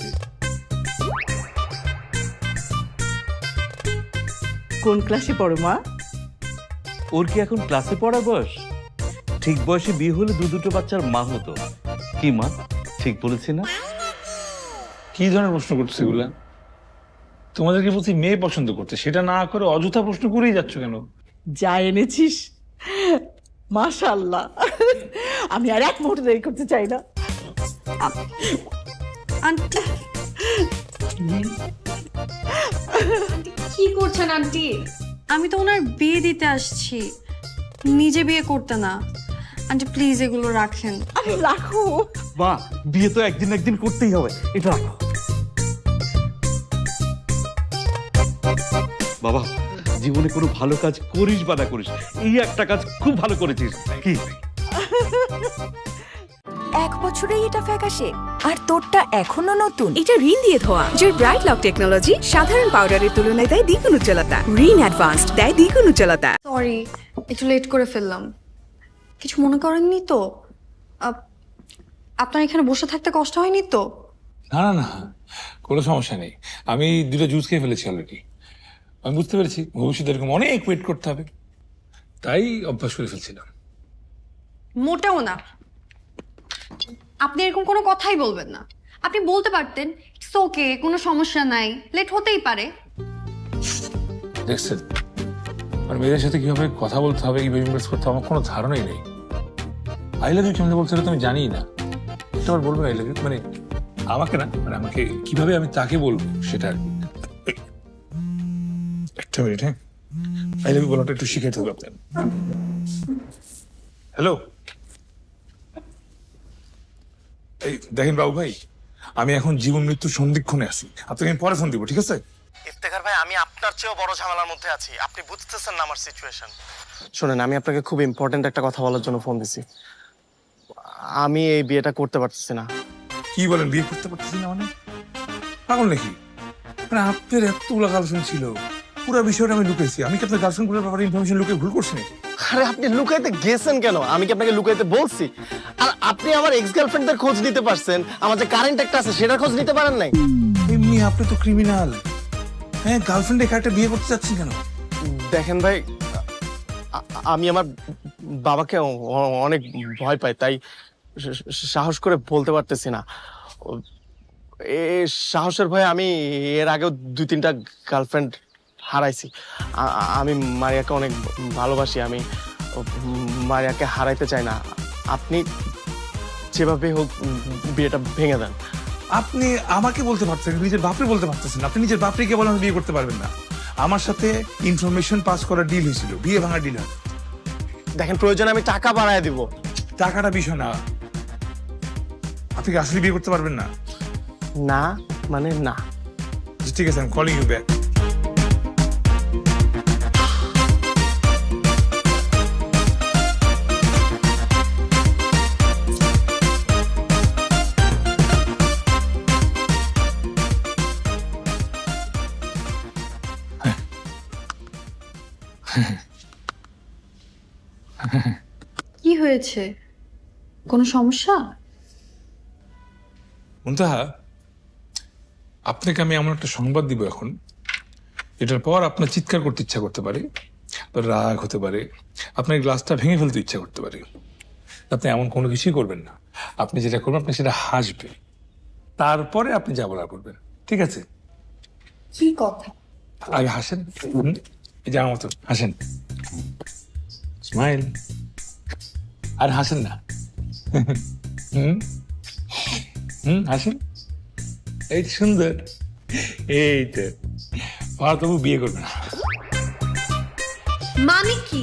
কোন ক্লাসে পড়ো মা? ওর কি এখন ক্লাসে পড়া বয়স? ঠিক বয়সে বিয়ে হলে দুটো বাচ্চার মা হতো। কি মা, ঠিক বলেছি না? কি ধরনের প্রশ্ন করছে এগুলা? তোমাদেরকে বলছি মেয়ে পছন্দ করতে, সেটা না করে অযথা প্রশ্ন করেই যাচ্ছ কেন? যা এনেছিস মাশাআল্লাহ, আমি আর এক মুহূর্ত দেরি করতে চাই না। আন্টি কি করছেন আন্টি? আমি তো ওনার বিয়ে দিতে আসছি, নিজে বিয়ে করতে না। আন্টি প্লিজ এগুলো রাখেন। আরে রাখো মা, বিয়ে তো একদিন একদিন করতেই হবে, এটা রাখো। বাবা, জীবনে কোনো ভালো কাজ করিস বা না করিস, এই একটা কাজ খুব ভালো করেছিস। কি 1 বছরেই এটা ফ্যাকাশে, আর তোরটা এখনো নতুন। এটা রিন দিয়ে ধোয়া। জোর ব্রাইট লক টেকনোলজি সাধারণ পাউডারের তুলনায় দেয় দ্বিগুণ উজ্জ্বলতা। রিন অ্যাডভান্সড দেয় দ্বিগুণ উজ্জ্বলতা। সরি, একটু লেট করে ফেললাম। কিছু মনে করেননি তো? আপনার এখানে বসে থাকতে কষ্ট হয়নি তো? না না না, কোনো সমস্যা নেই। আমি 2টা জুস খেয়ে ফেলেছি অলরেডি। আমি বুঝতে পেরেছি ভবিষ্যতে এরকম অনেক ওয়েট করতে হবে, তাই অভ্যাস করে ফেলছিলাম। মোটেও না। আপনি এরকম কোনো কথাই বলবেন না। আপনি বলতে পারতেন ইটস ওকে, কোনো সমস্যা নাই, লেট হতেই পারে। দেখছেন আর মেয়েদের সাথে কিভাবে কথা বলতে হবে, কিভাবে ইমপ্রেস করতে হবে আমার কোনো ধারণাই নেই। আই লাভ ইউ কেমন বলতে হবে তুমি জানি না, এটা আবার বলবো আই লাভ ইউ মানে আমাকে না, মানে আমাকে কিভাবে আমি তাকে বলবো সেটা আর কি। একটা মিনিট, হ্যাঁ, আই লাভ ইউ বলাটা একটু শিখে থাকবে আপনার। হ্যালো, এই দেখেন বাবু ভাই, আমি এখন জীবন মৃত্যুর সন্ধিক্ষণে আছি, আপনাকে আমি পরে ফোন দিব, ঠিক আছে? ইফতেখার ভাই, আমি আপনার চেয়েও বড় ঝামেলার মধ্যে আছি, আপনি বুঝতেছেন না আমার সিচুয়েশন। শোনেন, আমি আপনাকে খুব ইম্পর্টেন্ট একটা কথা বলার জন্য ফোন দিছি। আমি এই বিয়েটা করতে পারতেছি না। কি বলেন, বিয়ে করতে পারতেছি না মানে? পাগল নাকি? মানে আপনার এতগুলো গার্লফ্রেন্ড ছিল, পুরো বিষয়টা আমি লুকাইছি। আমি কি আপনার গার্লফ্রেন্ডগুলোর ব্যাপারে ইনফরমেশন লুকিয়ে ভুল করছি নাকি? আরে আপনি লুকাইতে গেছেন কেন? আমি কি আপনাকে লুকাইতে বলছি? আর আপনি আমার এক্স গার্লফ্রেন্ডের খোঁজ নিতে পারছেন, আমার যে কারেন্ট একটা আছে সেটার খোঁজ নিতে পারেন নাই? এমনি আপনি তো ক্রিমিনাল। হ্যাঁ, গার্লফ্রেন্ড একা একটা বিয়ে করতে চাচ্ছেন কেন? দেখেন ভাই, আমি আমার বাবাকে অনেক ভয় পাই, তাই সাহস করে বলতে পারতেছি না। এই সাহসের ভয়ে আমি এর আগেও 2-3টা গার্লফ্রেন্ড হারাইছি। আমি মারিয়াকে অনেক ভালোবাসি, আমি মারিয়াকে হারাইতে চাই না। আপনি যেভাবে হোক বিয়েটা ভেঙে দেন। আপনি আমাকে বলতে পারছেন, নিজের বাপরে বলতে পারতেছেন। আপনি নিজের বাপরে বলেন বিয়ে করতে পারবেন না। আমার সাথে ইনফরমেশন পাস করার ডিল হয়েছিল, বিয়ে ভাঙার ডিল। দেখেন, প্রয়োজনে আমি টাকা বাড়ায় দিব। টাকাটা বিষয় না, আপনি কি আসলে বিয়ে করতে পারবেন না? না মানে না। ঠিক আছে, আমি কলিং ইউ ব্যাক। কি হয়েছে? কোনো সমস্যা? মুনতাহা, আপনাকে আমি এমন একটা সংবাদ দিব এখন, এটার পর আপনার চিৎকার করতে ইচ্ছা করতে পারে, রাগ হতে পারে, আপনার গ্লাসটা ভেঙে ফেলতে ইচ্ছা করতে পারে। আপনি এমন কোনো কিছুই করবেন না। আপনি যেটা করবেন, আপনি সেটা হাসবেন, তারপরে আপনি যা বলার করবেন, ঠিক আছে? কি কথা? আগে হাসেন, এই যে আমার মতো হাসেন, স্মাইল। আর হাসেন না, হাসেন, এই সুন্দর, এই তো। আর তবু বিয়ে করবে না মানে কি?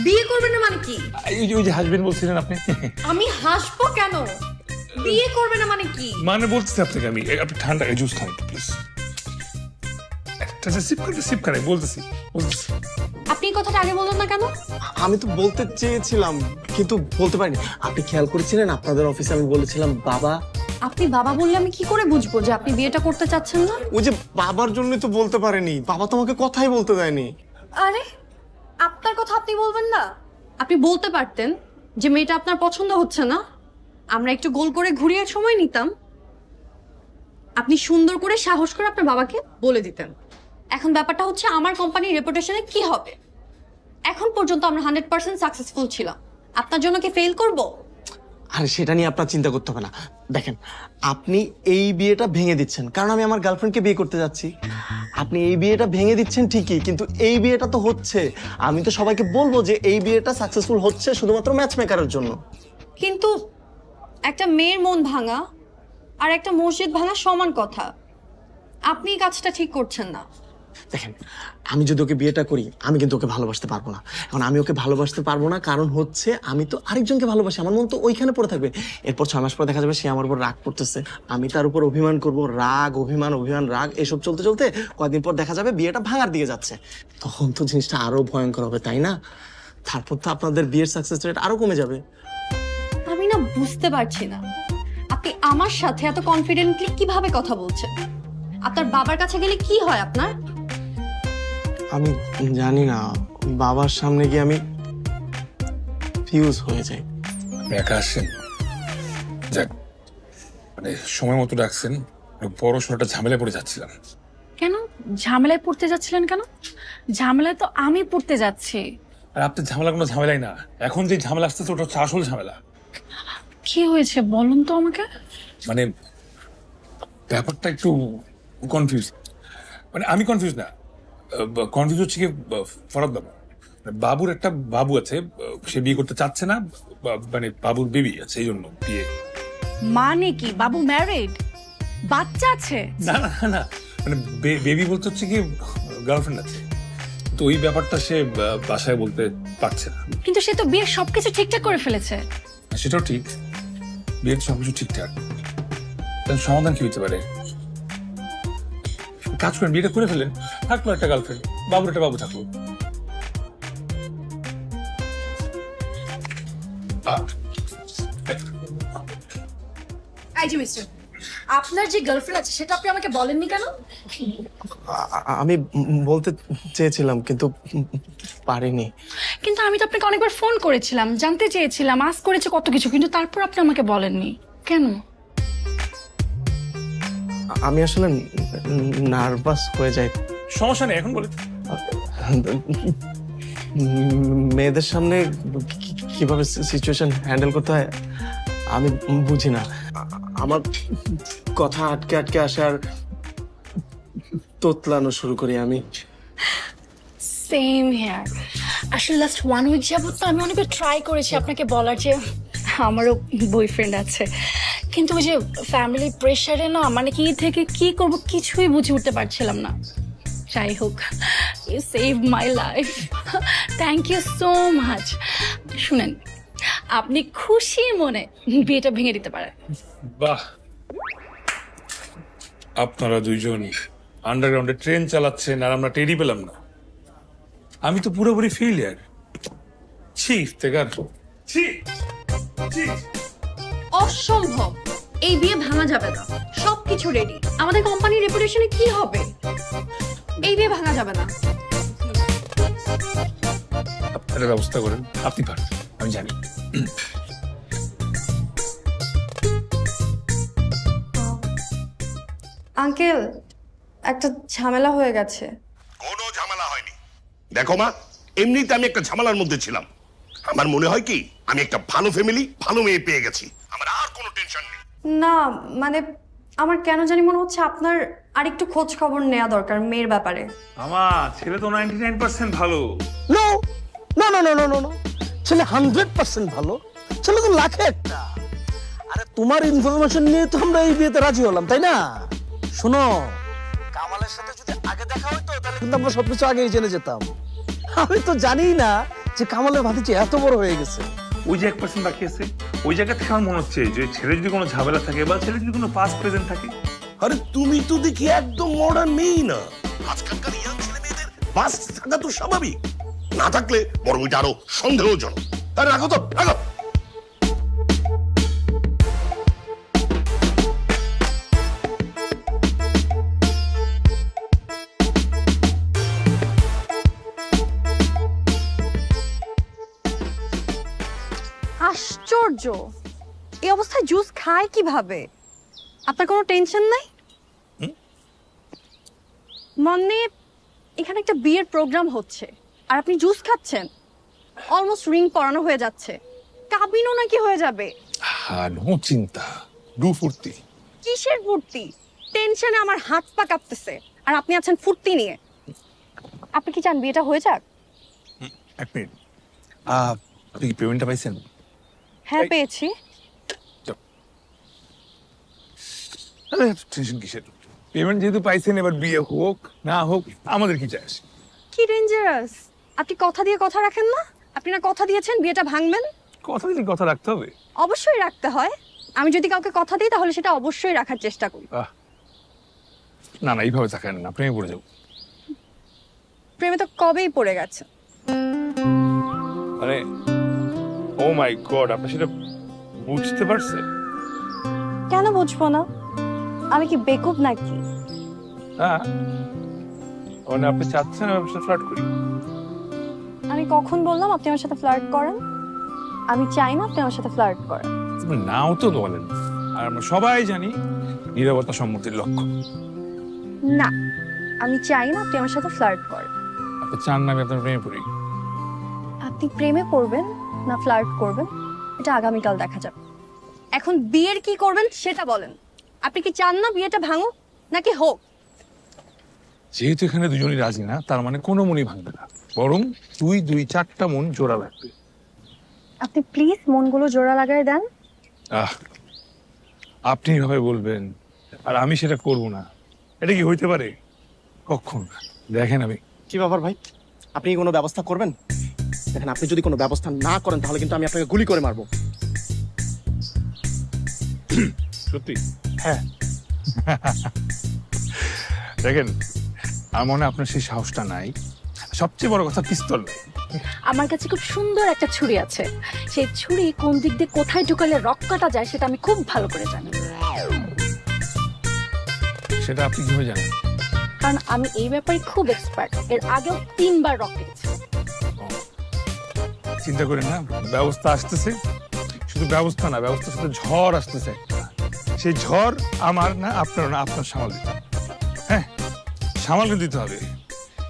বিয়ে করবে না মানে কি? ওই যে হাসবেন বলছিলেন আপনি। আমি হাসবো কেন? বিয়ে করবে না মানে কি? মানে বলতেছি আপনাকে আমি, আপনি ঠান্ডা জুস খান একটু প্লিজ। একটা সিপ খান, বলতেছি। আপনি এই কথাটা আগে বললেন না কেন? আমি তো বলতে চেয়েছিলাম কিন্তু বলতে পারিনি। আপনি খেয়াল করেছিলেন আপনাদের অফিসে আমি বলেছিলাম বাবা? আপনি বাবা বললে আমি কি করে বুঝবো যে আপনি বিয়েটা করতে চাচ্ছেন না? ওই যে বাবার জন্যই তো বলতে পারেনি, বাবা তোমাকে কথাই বলতে দেয়নি। আরে আপনার কথা আপনি বলবেন না? আপনি বলতে পারতেন যে মেয়েটা আপনার পছন্দ হচ্ছে না, আমরা একটু গোল করে ঘুরিয়ে সময় নিতাম। আপনি সুন্দর করে সাহস করে আপনার বাবাকে বলে দিতেন। এখন ব্যাপারটা হচ্ছে আমার কোম্পানির রেপুটেশনে কি হবে। এখন পর্যন্ত আমরা 100% সাকসেসফুল ছিলাম, আপনার জন্য কি ফেল করব? আরে সেটা নিয়ে আপনার চিন্তা করতে হবে না। দেখেন, আপনি এই বিয়েটা ভেঙে দিচ্ছেন কারণ আমি আমার গার্লফ্রেন্ডকে বিয়ে করতে যাচ্ছি। আপনি এই বিয়েটা ভেঙে দিচ্ছেন ঠিকই, কিন্তু এই বিয়েটা তো হচ্ছে। আমি তো সবাইকে বলবো যে এই বিয়েটা সাকসেসফুল হচ্ছে শুধুমাত্র ম্যাচ মেকারের জন্য। কিন্তু একটা মেয়ের মন ভাঙা আর একটা মসজিদ ভাঙা সমান কথা। আপনি এই কাজটা ঠিক করছেন না। দেখেন, আমি যদি ওকে বিয়েটা করি আমি কিন্তু ওকে ভালোবাসতে পারবো না। এখন আমি ওকে ভালোবাসতে পারবো না কারণ হচ্ছে আমি তো আরেকজনকে ভালোবাসি, আমার মন তো ওইখানে পড়ে থাকবে। এরপর 6 মাস পর দেখা যাবে সে আমার উপর রাগ করতেছে, আমি তার উপর অভিমান করব। রাগ অভিমান অভিমান রাগ এসব চলতে চলতে কয়েকদিন পর দেখা যাবে বিয়েটা ভাঙার দিকে যাচ্ছে। তখন তো জিনিসটা আরো ভয়ঙ্কর হবে, তাই না? তারপর তো আপনাদের বিয়ের সাকসেস রেট আরো কমে যাবে। আমি না বুঝতে পারছি না আপনি আমার সাথে এত কনফিডেন্টলি কিভাবে কথা বলছেন। আপনার বাবার কাছে গেলে কি হয় আপনার? আমি জানি না, বাবার সামনে গিয়ে আমি ফিউজ হয়ে যাই। একা আসছেন, যাক মানে সময় মতো ডাকছেন। বড় সড়টা ঝামেলা পড়ে যাচ্ছিলাম। কেন ঝামেলায় পড়তে যাচ্ছিলেন? কেন ঝামেলায় তো আমি পড়তে যাচ্ছি। আর আপনার ঝামেলা কোনো ঝামেলাই না, এখন যে ঝামেলা আসতেছে ওটা হচ্ছে আসল ঝামেলা। কি হয়েছে বলুন তো আমাকে। মানে ব্যাপারটা একটু কনফিউজ, মানে আমি কনফিউজ না, কনফিউজ হচ্ছে কি ফরাদ বাবু। বাবুর একটা বাবু আছে, সে বিয়ে করতে চাচ্ছে না, মানে বাবুর বেবি আছে, এই জন্য বিয়ে। মানে কি বাবু ম্যারিড, বাচ্চা আছে? না না না, মানে বেবি বলতে হচ্ছে কি গার্লফ্রেন্ড আছে, তো ওই ব্যাপারটা সে বাসায় বলতে পারছে না। কিন্তু সে তো বিয়ের সবকিছু ঠিকঠাক করে ফেলেছে। সেটাও ঠিক, বিয়ের সবকিছু ঠিকঠাক, তাহলে সমাধান কি হতে পারে? কাজ করেন, বিয়েটা করে ফেলেন, থাকলো একটা গার্লফ্রেন্ড, বাবুর একটা বাবু থাকলো। এই যে মিস্টার, আপনার যে গার্লফ্রেন্ড আছে সেটা আপনি আমাকে বলেননি কেন? আমি বলতে চেয়েছিলাম কিন্তু পারিনি। কিন্তু আমি তো আপনাকে অনেকবার ফোন করেছিলাম, জানতে চেয়েছিলাম, আজ করেছে কত কিছু, কিন্তু তারপর আপনি আমাকে বলেননি কেন? আমি আসলে নার্ভাস হয়ে যাই। সমস্যা নেই, এখন বলে। মেয়েদের সামনে কিভাবে সিচুয়েশন হ্যান্ডেল করতে হয় আমি বুঝি না। আমার কথা আটকে আটকে আসে আর তোতলানো শুরু করি আমি। Same here. আসলে লাস্ট 1 উইক যাবত তো আমি অনেকবার ট্রাই করেছি আপনাকে বলার যে আমারও বয়ফ্রেন্ড আছে, কিন্তু ওই যে ফ্যামিলি প্রেশারে না, মানে কি থেকে কি করব কিছুই বুঝে উঠতে পারছিলাম না। যাই হোক, you save my life, thank you so much. শুনেন, আপনি খুশি মনে বিয়েটা ভেঙে দিতে পারেন। বাহ, আপনারা দুইজন আন্ডারগ্রাউন্ডে ট্রেন চালাচ্ছেন আর আমরা টেরি পেলাম না। আমি তো পুরোপুরি ফেলিয়ার। অসম্ভব, এই বিয়ে ভাঙা যাবে না। সবকিছু রেডি, আমাদের কোম্পানির রেপুটেশনে কি হবে? এই বিয়ে ভাঙা যাবে না। আপনারা ব্যবস্থা করেন, আপনি পারেন, আমি জানি। আঙ্কেল, একটা ঝামেলা হয়ে গেছে। কোনো ঝামেলা হয়নি। দেখো মা, এমনিতে আমি একটা ঝামেলার মধ্যে ছিলাম। আমার মনে হয় কি আমি একটা ভালো ফ্যামিলি, ভালো মেয়ে পেয়ে গেছি, আমার আর কোনো টেনশন নেই। না মানে আমার কেন জানি মনে হচ্ছে আপনার আরেকটু খোঁজ খবর নেওয়া দরকার মেয়ের ব্যাপারে। আমার ছেলে তো 99% ভালো। No no no no no no no, ছেলে 100% ভালো, ছেলে তো লাখে একটা। আরে তোমার ইনফরমেশন নিয়ে তো আমরা এই বিয়েতে রাজি হলাম, তাই না? শোনো, কামালের সাথে যদি আগে দেখা হতো তাহলে কিন্তু আমরা সবকিছু আগেই জেনে যেতাম। আমি তো জানি না যে কামালের ভাতিজি এত বড় হয়ে গেছে। ওই যে 1% বাকি আছে, ওই জায়গা থেকে আমার মনে হচ্ছে যে ছেলে যদি কোনো ঝামেলা থাকে বা ছেলে যদি কোনো পাস্ট প্রেজেন্ট থাকে। আরে তুমি তো দেখি একদম মডার্ন মেয়ে না। আজকালকার ইয়াং ছেলে মেয়েদের বাস থাকা তো স্বাভাবিক, না থাকলে বরং এটা আরো সন্দেহজনক। আরে রাখো তো, রাখো। আশ্চর্য, এই অবস্থায় জুস খায় কিভাবে? আপনার কোনো টেনশন নাই? মানে এখানে একটা বিয়ের প্রোগ্রাম হচ্ছে আর আপনি জুস খাচ্ছেন? অলমোস্ট রিং পরানো হয়ে যাচ্ছে, কাবিনও নাকি হয়ে যাবে। হ্যাঁ, নো চিন্তা, ডু ফুর্তি। কিসের ফুর্তি? টেনশনে আমার হাত পা কাঁপতেছে আর আপনি আছেন ফুর্তি নিয়ে। আপনি কি চান বিয়েটা হয়ে যাক? এক মিনিট, আপনি কি পেমেন্টটা পাইছেন? হ্যাঁ পেয়েছি। আরে টেনশন কিসের? পেমেন্ট যেহেতু পাইছেন, এবার বিয়ে হোক না হোক আমাদের কি যায় আসে? কি ডেঞ্জারাস, আপনি কথা দিয়ে কথা রাখেন না? আপনি না কথা দিয়েছেন বিয়েটা ভাঙবেন? কথা দিলে কথা রাখতে হবে। অবশ্যই রাখতে হয়। আমি যদি কাউকে কথা দিই তাহলে সেটা অবশ্যই রাখার চেষ্টা করি। না না, এইভাবে থাকেন না, প্রেমে পড়ে যাবো। প্রেমে তো কবেই পড়ে গেছে। আরে ও মাই গড, আপনি সেটা বুঝতে পারছেন? কেন বুঝবো না? আমি কি বেকুব নাকি? হ্যাঁ, মানে আপনি চাচ্ছেন আমি আপনার সাথে ফ্লার্ট করি? আমি কখন বললাম আপনি আমার সাথে ফ্লার্ট করেন? আমি চাই না আপনি আমার সাথে ফ্লার্ট করেন। নাও তো বলেন, আর আমরা সবাই জানি নীরবতা সম্মতির লক্ষ্য। না, আমি চাই না আপনি আমার সাথে ফ্লার্ট করেন। আপনি চান না আমি আপনার প্রেমে পড়ি? আপনি প্রেমে পড়বেন না ফ্লার্ট করবেন এটা আগামীকাল দেখা যাবে। এখন বিয়ের কি করবেন সেটা বলেন। আপনি কি চান না বিয়েটা ভাঙুক নাকি হোক? যেহেতু এখানে দুজনই রাজি না, তার মানে কোনো মনই ভাঙবে না, বরং 2-4টা মন জোড়া লাগবে। আপনি প্লিজ মনগুলো জোড়া লাগাই দেন। আপনি এভাবে বলবেন আর আমি সেটা করব না, এটা কি হইতে পারে? কখন? দেখেন আমি কি ব্যাপার ভাই, আপনি কোনো ব্যবস্থা করবেন? দেখেন, আপনি যদি কোনো ব্যবস্থা না করেন তাহলে কিন্তু আমি আপনাকে গুলি করে মারবো। সত্যি? হ্যাঁ। দেখেন, আমার মনে হয় আপনার সেই সাহসটা নাই, সবচেয়ে বড় কথা পিস্তল নেই। আমার কাছে খুব সুন্দর একটা ছুরি আছে, সেই ছুরি কোন দিক দিয়ে কোথায় ঢুকালে রক কাটা যায় সেটা আমি খুব ভালো করে জানি। সেটা আপনি কিভাবে জানেন? কারণ আমি এই ব্যাপারে খুব এক্সপার্ট, এর আগেও 3 বার রক কেটেছি। চিন্তা করেন না, ব্যবস্থা আসতেছে। শুধু ব্যবস্থা না, ব্যবস্থার সাথে ঝড় আসতেছে। সেই ঝড় আমার না, আপনার না, আপনার সামাল দিতে হবে। হ্যাঁ, সামাল দিতে হবে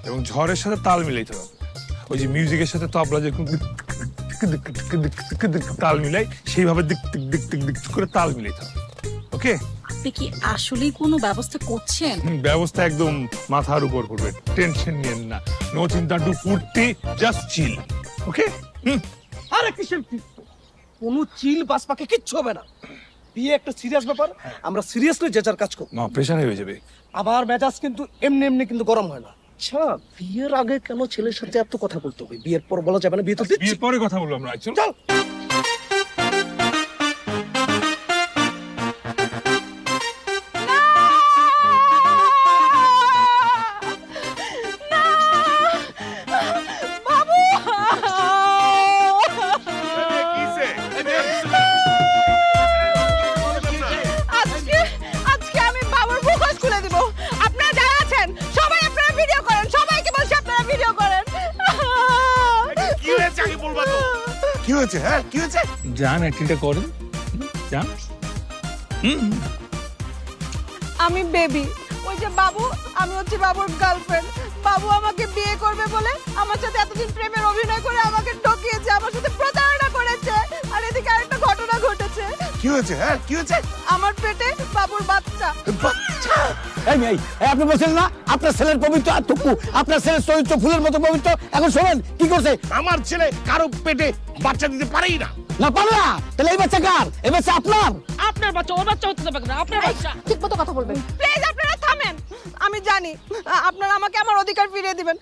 এবং ঝড়ের সাথে তাল মিলাইতে হবে। ওই যে মিউজিকের সাথে তবলা যেরকম তাল মিলাই, সেইভাবে দিক দিক দিক দিক দিক করে তাল মিলাইতে হবে। ওকে? আপনি কি আসলেই কোনো ব্যবস্থা করছেন? ব্যবস্থা একদম মাথার উপর করবে, টেনশন নিয়েন না। নো চিন্তা, ডু ফুর্তি, জাস্ট চিল। ওকে? আরে কিসের কি, কোনো চিল বাস পাকে কিচ্ছু হবে না। বিয়ে একটা সিরিয়াস ব্যাপার, আমরা সিরিয়াসলি যে যার কাজ করব। না, প্রেশার হয়ে যাবে। আবার মেজাজ কিন্তু এমনি এমনি কিন্তু গরম হয় না। আচ্ছা, বিয়ের আগে কেন ছেলের সাথে এত কথা বলতে হবে? বিয়ের পর বলা যাবে না? বিয়ে তো বিয়ের পরে কথা বলবো আমরা। চল চল। আজকে আমি বাবুর মুখোশ খুলে দিব। আপনারা যারা আছেন সবাই আপনারা ভিডিও করেন, সবাইকে বলছি আপনারা ভিডিও করেন। কি হয়েছে আগে বলবা তো? কি হয়েছে? হ্যাঁ, কি হয়েছে? যান, অ্যাক্টিংটা করেন, যান। আমি বেবি, ওই যে বাবু, আমি হচ্ছে বাবুর গার্লফ্রেন্ড। বাবু আমাকে বিয়ে করবে বলে আমার সাথে এতদিন প্রেমের অভিনয় করে আমাকে ঠকিয়েছে, আমার সাথে প্রতারণা করেছে। আর এদিকে আরেকটা ঘটনা ঘটেছে। কি হয়েছে? হ্যাঁ, কি হয়েছে? আমার পেটে বাবুর বাচ্চা। আপনি বলছেন না আপনার ছেলের পবিত্র আত্মকু, আপনার ছেলের চরিত্র ফুলের মতো পবিত্র। এখন শোনেন কি করছে। আমার ছেলে কারো পেটে বাচ্চা দিতে পারেই না। না পারে না, তাহলে এই বাচ্চা কার? এই বাচ্চা আপনার। আপনার বাচ্চা, ওর বাচ্চা হতে যাবে না। আপনার বাচ্চা। ঠিকমতো কথা বলবেন প্লিজ। আপনারা থামেন। আমি জানি আপনারা আমাকে আমার অধিকার ফিরিয়ে দিবেন।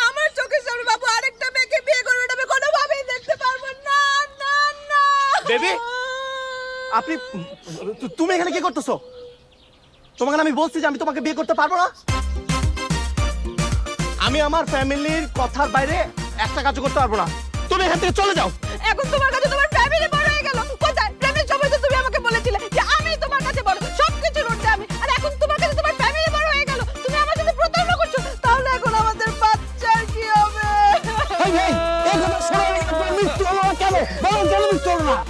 আমার চোখের সামনে বাবু আরেকটা মেয়েকে বিয়ে করবে, এটা আমি কোনোভাবেই দেখতে পারবো না। না না বেবি, আপনি তুমি এখানে কি করতেছো? তোমাকে আমি বলছি যে আমি তোমাকে বিয়ে করতে পারবো না। আমি আমার ফ্যামিলির কথার বাইরে একটা কাজ করতে পারবো না। তুমি এখান থেকে চলে যাও। এখন তোমার কাছে তোমার ফ্যামিলি বড় হয়ে গেল। কোথায় প্রেমের সময় তো তুমি আমাকে বলেছিলে যে আমি তোমার কাছে বড়, সবকিছু রুটে আমি। আর এখন তোমার কাছে তোমার ফ্যামিলি বড় হয়ে গেল, তুমি আমার সাথে প্রতারণা করছো। তাহলে এখন আমাদের বাচ্চার কি হবে?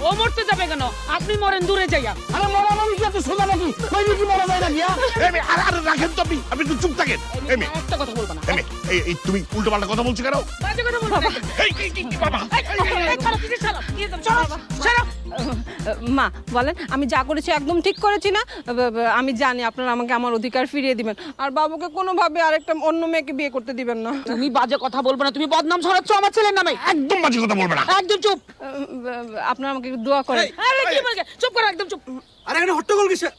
ও মরতে যাবে কেন? আপনি মরেন দূরে যাইয়া। আরে মরা মানুষ এত সোজা নাকি? কইবি কি মরা যায় নাকি? আরে রাখেন তো, আপনি একটু চুপ থাকেন। একটা কথা বলবা না। এই তুমি উল্টো পাল্টা কথা বলছো কেন? বাজে কথা বলবা না। বাবা, মা বলেন, আমি যা করেছি একদম ঠিক করেছি না? আমি জানি আপনারা আমাকে আমার অধিকার ফিরিয়ে দিবেন, আর বাবুকে কোনোভাবে আরেকটা অন্য মেয়েকে বিয়ে করতে দিবেন না। তুমি বাজে কথা বলবে না, তুমি বদনাম ছড়াচ্ছ আমার ছেলের নামে। একদম বাজে কথা বলবে না। একদম চুপ। আপনারা আমাকে একটু দোয়া করেন। আরে কি বলকে? চুপ করো, একদম চুপ। আরে এখানে হট্টগোল কিসের?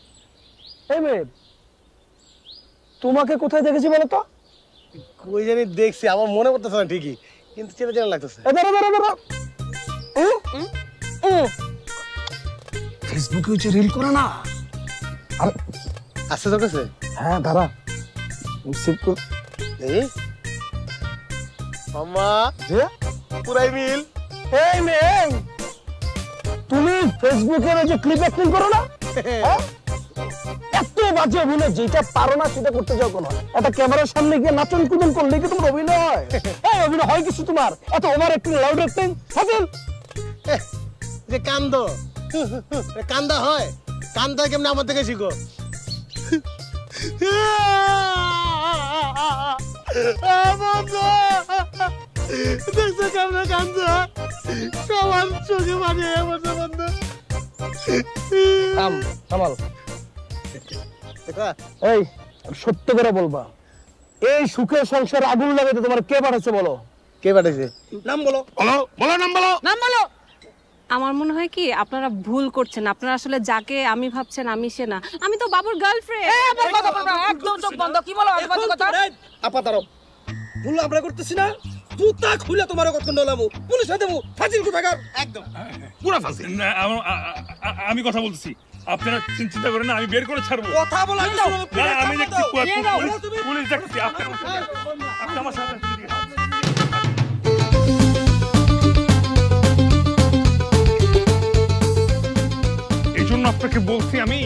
এই মেয়ে, তোমাকে কোথায় দেখেছি বলো তো? কই জানি দেখছি, আমার মনে পড়তেছে না ঠিকই, কিন্তু চেনা চেনা লাগতেছে। ফেসবুকে হচ্ছে রিল করে না? আসছে তোর কাছে? হ্যাঁ, দাঁড়া সেভ কর। এই মামা, পুরাই মিল। এই মেয়ে, তুমি ফেসবুকের ওই যে ক্লিপ অ্যাক্টিং করো না? এত বাজে অভিনয়, যেটা পারো না সেটা করতে যাও কেন? একটা ক্যামেরার সামনে গিয়ে নাচন কুদন করলে কি তোমার অভিনয় হয়? এই অভিনয় হয় কিছু তোমার? এত ওভার অ্যাক্টিং, লাউড অ্যাক্টিং হাসিল। যে কান্দ কান্দা হয়, কান্দা কেমনে আমার থেকে শিখো। দেখছো কেমন কান্দ, সবার চোখে পানি বন্ধু। কামাল এই সত্য করে বলবা, এই সুখের সংসার আগুন লাগাতে তোমার কে পাঠাচ্ছে বলো? কে পাঠাইছে? নাম বলো। বলো নাম বলো। নাম বলো। আমার মনে হয় কি আপনারা ভুল করছেন। আপনারা আসলে যাকে আমি ভাবছেন আমি সে না, আমি তো বাবুর গার্লফ্রেন্ড। একদম চোখ বন্ধ। কি বলো আজে কথা? আপা দাঁড়াও, ভুল আমরা করতেছি না। জুতা খুলে তোমার কথা নলামু, পুলিশে দেবো, ফাজিল কোথাকার। একদম পুরো ফাজিল। আমি কথা বলতেছি, আপনারা চিন্তা করেন না, আমি বের করে ছাড়বো। কথা বলা আমি দেখছি পুলিশ দেখছি। আপনি আমার সাথে এই জন্য আপনাকে বলছি আমি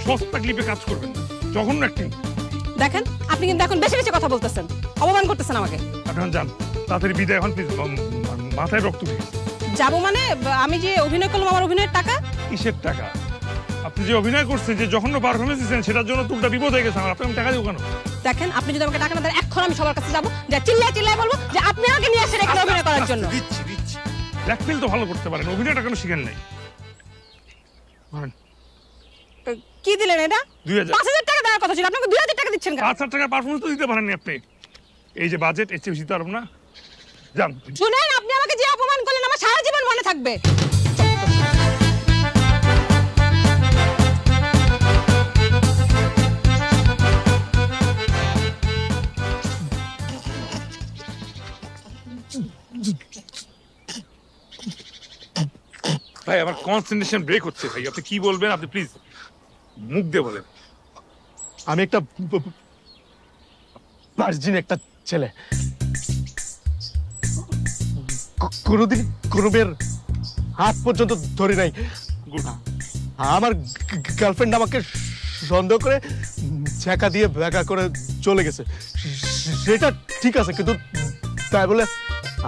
সস্তা ক্লিপে কাজ করবেন না, জঘন্য অ্যাক্টিং। দেখেন আপনি কিন্তু এখন বেশি বেশি কথা বলতেছেন, অপমান করতেছেন আমাকে। এখন যান তাড়াতাড়ি বিদায়, এখন প্লিজ। মাথায় রক্ত উঠে যাবো মানে আমি যে অভিনয় করলাম আমার অভিনয়ের টাকা? কিসের টাকা? আপনি যে অভিনয় করছেন, যে জঘন্য পারফরমেন্স দিচ্ছেন, সেটার জন্য তুলটা বিপদ হয়ে গেছে আমার। আপনি টাকা দেবো কেন? দেখেন আপনি যদি আমাকে টাকা না দেন, এখন আমি সবার কাছে যাবো, যে চিল্লায় চিল্লায় বলবো যে আপনি আমাকে নিয়ে আসেন এখানে অভিনয় করার জন্য। দিচ্ছি। ব্ল্যাকমেল তো ভালো করতে পারেন, অভিনয়টা কেন শিখেন নাই? কি দিলেন এটা? 2000। 5000 টাকা দেওয়ার কথা ছিল, আপনাকে 2000 টাকা দিচ্ছেন কেন? 5000 টাকা পারফরমেন্স তো দিতে পারেননি আপনি। এই যে বাজেট, এর চেয়ে বেশি তো আর না। যান। শুনেন, আপনি আমাকে যে অপমান করলেন আমার সারা জীবন মনে থাকবে। ভাই আমার কনসেন্ট্রেশন ব্রেক হচ্ছে ভাই, আপনি কি বলবেন আপনি প্লিজ মুখ দিয়ে বলেন। আমি একটা ভার্জিন একটা ছেলে, কোনোদিন কোনো মেয়ের হাত পর্যন্ত ধরি নাই। আমার গার্লফ্রেন্ড আমাকে সন্দেহ করে ছেঁকা দিয়ে ব্যাকা করে চলে গেছে, সেটা ঠিক আছে, কিন্তু তাই বলে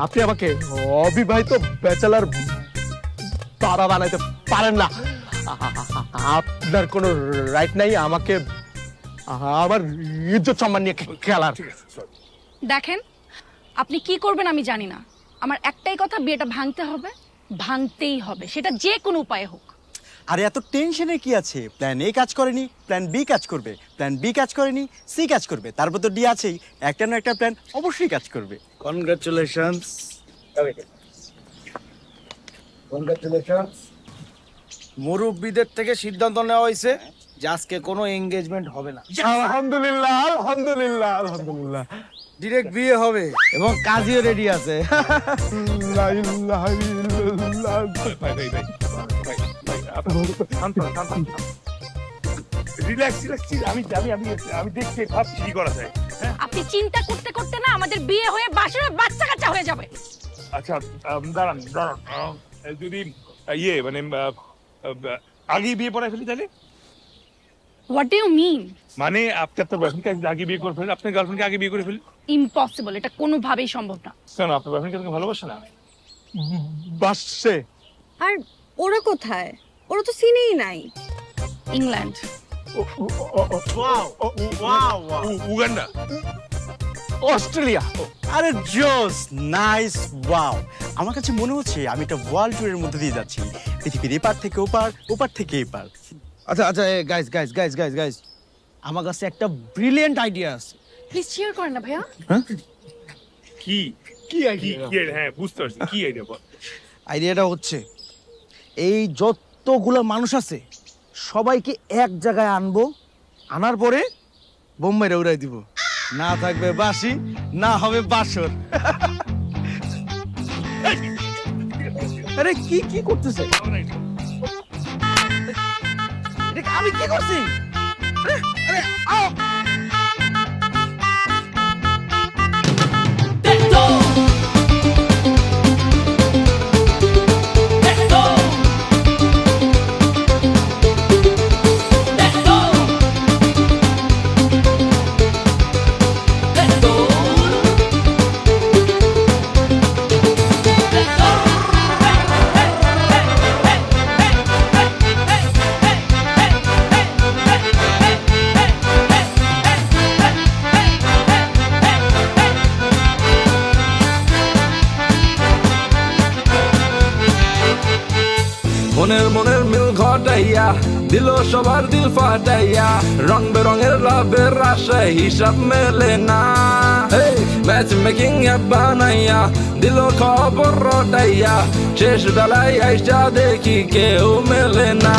আপনি আমাকে অবিবাহিত ব্যাচেলার বাবা বানাইতে পারেন না। আপনার কোনো রাইট নাই আমাকে আমার ইজ্জত সম্মান নিয়ে খেলার। দেখেন আপনি কি করবেন আমি জানি না, আমার একটাই কথা, বিয়েটা ভাঙতে হবে, ভাঙতেই হবে, সেটা যে কোনো উপায়ে হোক। আরে এত টেনশনে কি আছে? প্ল্যান এ কাজ করেনি, প্ল্যান বি কাজ করবে, প্ল্যান বি কাজ করেনি, সি কাজ করবে, তারপর তো ডি আছেই। একটা না একটা প্ল্যান অবশ্যই কাজ করবে। কনগ্রাচুলেশনস। মুরব্বীদের থেকে সিদ্ধান্ত নেওয়া হয়েছে যে আজকে কোনো এঙ্গেজমেন্ট হবে না। আলহামদুলিল্লাহ, আলহামদুলিল্লাহ, আলহামদুলিল্লাহ। ডিরেক্ট বিয়ে হবে এবং কাজীও রেডি আছে। আমি দেখছি ভাবছি কি করা যায়। আপনি চিন্তা করতে করতে না আমাদের বিয়ে হয়ে বাসরে বাচ্চা কাচ্চা হয়ে যাবে। আচ্ছা দাঁড়ান, যদি ইয়ে মানে আগে বিয়ে পড়ায় ফেলি তাহলে? What do you mean? মানে আপনি আপনার বয়ফ্রেন্ডকে আগে বিয়ে করে ফেলেন, আপনার গার্লফ্রেন্ডকে আগে বিয়ে করে ফেলেন? ইম্পসিবল, এটা কোনোভাবেই সম্ভব না। কেন, আপনার বয়ফ্রেন্ডকে ভালোবাসে না? বাসছে। আর ওরা কোথায়? ওরা তো সিনেই নাই। ইংল্যান্ড। উগান্ডা। অস্ট্রেলিয়া। আরে জোস, নাইস, ওয়াও। আমার কাছে মনে হচ্ছে আমি একটা ওয়ার্ল্ড ট্যুরের মধ্যে দিয়ে যাচ্ছি, পৃথিবীর এপার থেকে ওপার, ওপার থেকে এপার। আচ্ছা আচ্ছা গাইস, আমার কাছে একটা ব্রিলিয়েন্ট আইডিয়া আছে। প্লিজ শেয়ার করেন না ভাইয়া। কি আইডিয়া? হ্যাঁ বুঝতে পারছি, কি আইডিয়া বল। আইডিয়াটা হচ্ছে এই যতগুলো মানুষ আছে সবাইকে এক জায়গায় আনবো, আনার পরে বোম্বাইরে উড়াই দিব, না থাকবে বাসি, না হবে বাসর। আরে কি করতেছে? আমি কি করছি? আরে আও। মনের মনের মিল ঘটাইয়া দিল সবার দিল ফাটাইয়া রং বেরঙের লাভের আশায় হিসাব মেলে না ম্যাচ মেকিং অ্যাপ বানাইয়া দিল খবর রটাইয়া শেষ বেলায় আইসা দেখি কেউ মেলে না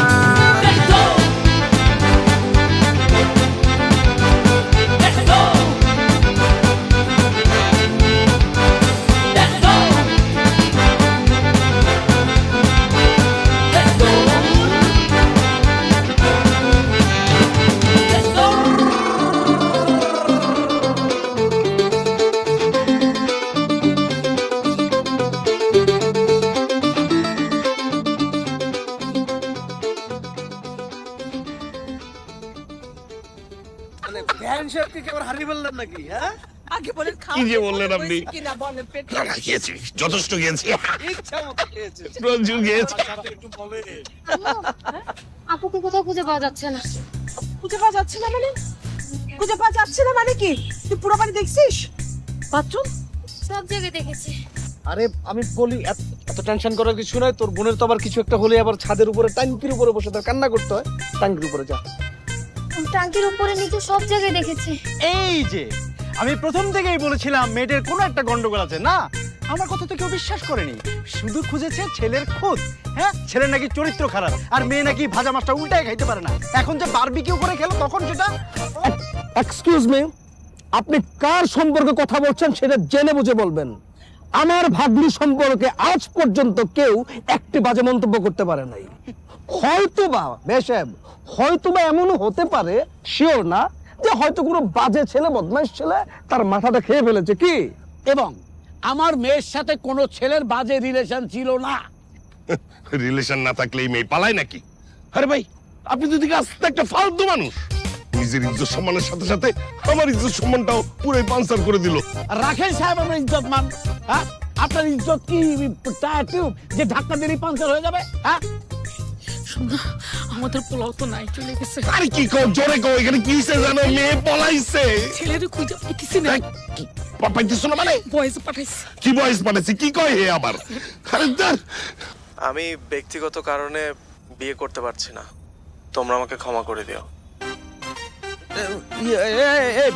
নাকি হ্যাঁ আগে বলেন কি যে বললেন আপনি? কিনা বলেন পেট না, খেয়েছি, যথেষ্ট খেয়েছি। ইচ্ছা মতো খেয়েছে প্রচুর খেয়েছি। একটু বলে আপুকে কোথাও খুঁজে পাওয়া যাচ্ছে না। খুঁজে পাওয়া যাচ্ছে না মানে? খুঁজে পাওয়া যাচ্ছে না মানে কি? তুই পুরো বাড়ি দেখছিস? বাথরুম সব জায়গায় দেখেছি। আরে আমি বলি এত টেনশন করার কিছু নাই। তোর বোনের তো আবার কিছু একটা হলে আবার ছাদের উপরে ট্যাঙ্কির উপরে বসে তার কান্না করতে হয়। ট্যাঙ্কির উপরে যা। ট্যাঙ্কির উপরে নিচে সব জায়গায় দেখেছি। এই যে আমি প্রথম থেকেই বলেছিলাম মেয়েদের কোনো একটা গন্ডগোল আছে না। আমার কথা তো কেউ বিশ্বাস করেনি, শুধু খুঁজেছে ছেলের খোঁজ। হ্যাঁ, ছেলের নাকি চরিত্র খারাপ আর মেয়ে নাকি ভাজা মাছটা উল্টায় খাইতে পারে না। এখন যে বারবিকিউ করে খেলো তখন সেটা। এক্সকিউজ মি, আপনি কার সম্পর্কে কথা বলছেন সেটা জেনে বুঝে বলবেন। আমার ভাগ্নি সম্পর্কে আজ পর্যন্ত কেউ একটি বাজে মন্তব্য করতে পারে নাই। হয়তোবা বেশেব, হয়তোবা এমনও হতে পারে, শিওর না, যে হয়তো কোনো বাজে ছেলে, বদমাইশ ছেলে তার মাথাটা খেয়ে ফেলেছে কি। এবং আমার মেয়ের সাথে কোনো ছেলের বাজে রিলেশন ছিল না। রিলেশন না থাকলে এই মেয়ে পালায় নাকি? আরে ভাই, আপনি তো দিকে আস্তে একটা ফালতু মানুষ। নিজের ইজ্জত সম্মানের সাথে সাথে আমার ইজ্জত সম্মানটাও পুরোই পাঞ্চার করে দিল। রাখেন সাহেব আমার ইজ্জত মান। হ্যাঁ, আপনার ইজ্জত কি টায়ার টিউব যে ধাক্কা দিলেই পাঞ্চার হয়ে যাবে? হ্যাঁ, আমাদের পোলাও তো নাই, চলে গেছে। আরে কি কও, জোরে কও, এখানে কি হইছে জানো? মেয়ে পলাইছে। ছেলের খুঁজে পাইতেছি না। পাইতেছ না মানে? বয়েস পাঠাইছি। কি বয়স পাঠাইছি? কি কয় হে আবার? আরে ধর। আমি ব্যক্তিগত কারণে বিয়ে করতে পারছি না, তোমরা আমাকে ক্ষমা করে দিও।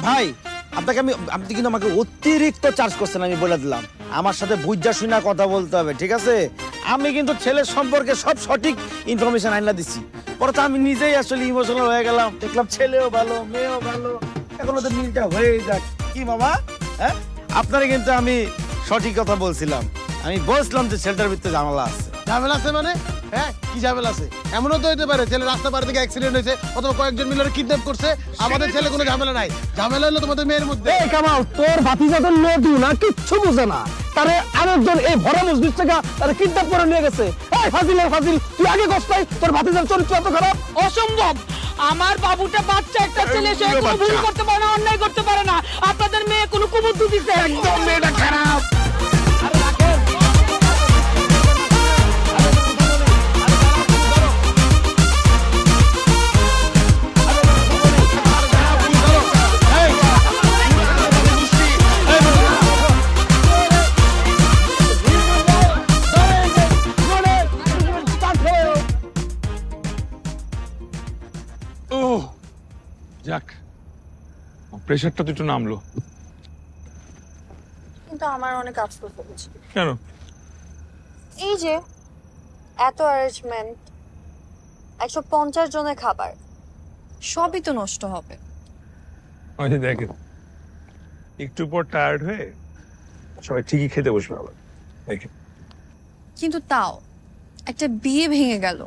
ভাই আপনাকে আপনি কিন্তু আমাকে অতিরিক্ত চার্জ করছেন, আমি বলে দিলাম। আমার সাথে বুঝা শুনা কথা বলতে হবে, ঠিক আছে? আমি কিন্তু ছেলের সম্পর্কে সব সঠিক ইনফরমেশন আইনা দিচ্ছি। পরে তো আমি নিজেই আসলে ইমোশনাল হয়ে গেলাম, দেখলাম ছেলেও ভালো মেয়েও ভালো, এখন ওদের মিলটা হয়ে যাক। কি বাবা, হ্যাঁ আপনারা কিন্তু আমি সঠিক কথা বলছিলাম। আমি বলছিলাম যে ছেলেটার ভিতরে ঝামেলা আছে। ঝামেলা আছে মানে? হ্যাঁ, কি ঝামেলা আছে? এমনও তো হতে পারে ছেলে রাস্তা পার থেকে অ্যাক্সিডেন্ট হয়েছে অথবা কয়েকজন মিলে কিডন্যাপ করছে। আমাদের ছেলে কোনো ঝামেলা নাই, ঝামেলা হলো তোমাদের মেয়ের মধ্যে। এই কামাল, তোর ভাতিজা তো নদু না, কিচ্ছু বোঝে না। তারে আরেকজন এই ভরা মসজিদ থেকে তারে কিডন্যাপ করে নিয়ে গেছে। এই ফাজিল, ফাজিল, তুই আগে কষ্টাই, তোর ভাতিজার চরিত্র এত খারাপ। অসম্ভব। আমার বাবুটা বাচ্চা একটা ছেলে, সে কোনো ভুল করতে পারে না, অন্যায় করতে পারে না। আপনাদের মেয়ে কোনো কুবুদ্ধি দিছে। একদম মেয়েটা খারাপ। যাক, প্রেশারটা তো একটু নামলো। কিন্তু আমার অনেক আফসোস হচ্ছে। কেন? এই যে এত অ্যারেঞ্জমেন্ট, 150 জনের খাবার, সবই তো নষ্ট হবে। ওই যে দেখেন, একটু পর টায়ার্ড হয়ে সবাই ঠিকই খেতে বসবে আবার। দেখেন, কিন্তু তাও একটা বিয়ে ভেঙে গেল,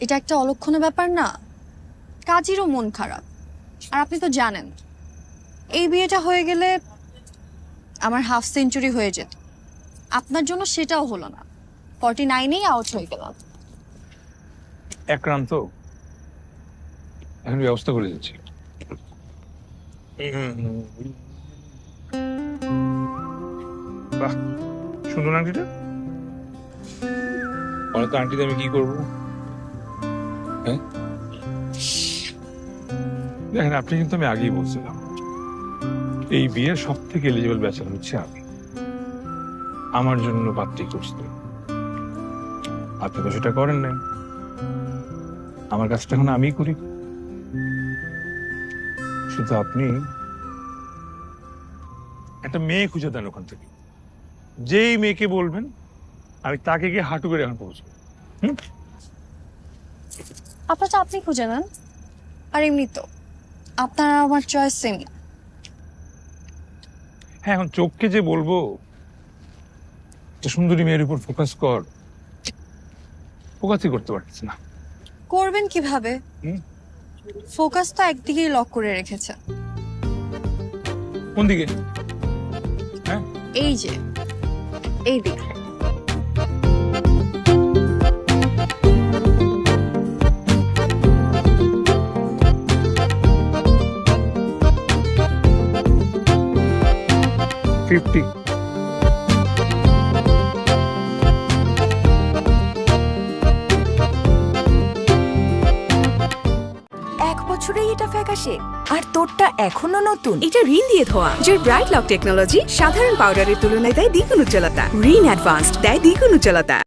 এটা একটা অলক্ষণের ব্যাপার না? কাজেরও মন খারাপ। আর আপনি তো জানেন এই বিয়েটা হয়ে গেলে আমার হাফ সেঞ্চুরি হয়ে যেত। আপনার জন্য সেটাও হলো না, 49-এই আউট হয়ে গেলাম। একরান্ত এখন ব্যবস্থা করে দিচ্ছি। বাহ, সুন্দর আংটিটা। পরে তো আংটিতে আমি কি করবো? হ্যাঁ দেখেন, আপনি কিন্তু আমি আগেই বলছিলাম এই বিয়ের সব থেকে এলিজিবল ব্যাচেলর হচ্ছে আমি। আমার জন্য পাত্রী খুঁজতে আপনি তো সেটা করেন নাই, আমার কাজটা এখন আমিই করি। শুধু আপনি একটা মেয়ে খুঁজে দেন ওখান থেকে, যেই মেয়েকে বলবেন আমি তাকে গিয়ে হাঁটু করে এখন পৌঁছবো। আপনারটা আপনি খুঁজে নেন। আর এমনি তো আপনার আমার চয়েস সেম। হ্যাঁ, এখন চোখকে যে বলবো যে সুন্দরী মেয়ের উপর ফোকাস কর, ফোকাসই করতে পারছি না। করবেন কিভাবে? ফোকাস তো একদিকেই লক করে রেখেছে। কোন দিকে? হ্যাঁ, এই যে এই দিক। এক বছরেই এটা ফ্যাকাশে আর তোরটা এখনো নতুন। এটা রিন দিয়ে ধোয়া, যার ব্রাইট লক টেকনোলজি সাধারণ পাউডারের তুলনায় দেয় দ্বিগুণ উজ্জ্বলতা। রিন অ্যাডভান্সড দেয় দ্বিগুণ উজ্জ্বলতা।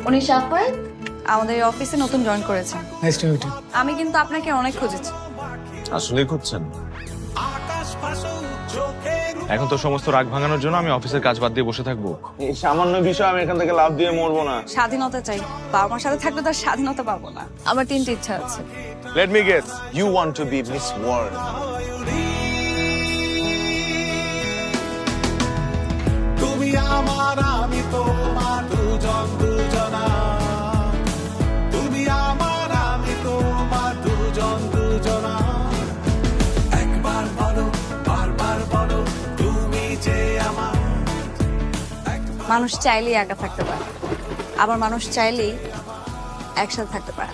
উনি শাফায়েত, আমাদের অফিসে নতুন জয়েন করেছেন। Nice to meet you. আমি কিন্তু আপনাকে অনেক খুঁজেছি। আসলে খুঁজছেন? এখন তো সমস্ত রাগ ভাঙানোর জন্য আমি অফিসের কাজ বাদ দিয়ে বসে থাকবো? এই সামান্য বিষয় আমি এখান থেকে লাভ দিয়ে মরবো না। স্বাধীনতা চাই। বাবা মার সাথে থাকলে তার স্বাধীনতা পাবো না। আমার তিনটে ইচ্ছা আছে। Let me guess, you want to be Miss World. তুমি আমার, আমি তোমার, দুজন দুজনা। তুমি আমার, আমি তোমার, দুজন দুজনা। একবার বলো, বারবার বলো, তুমি যে আমার। মানুষ চাইলেই একা থাকতে পারে, আবার মানুষ চাইলেই একসাথে থাকতে পারে।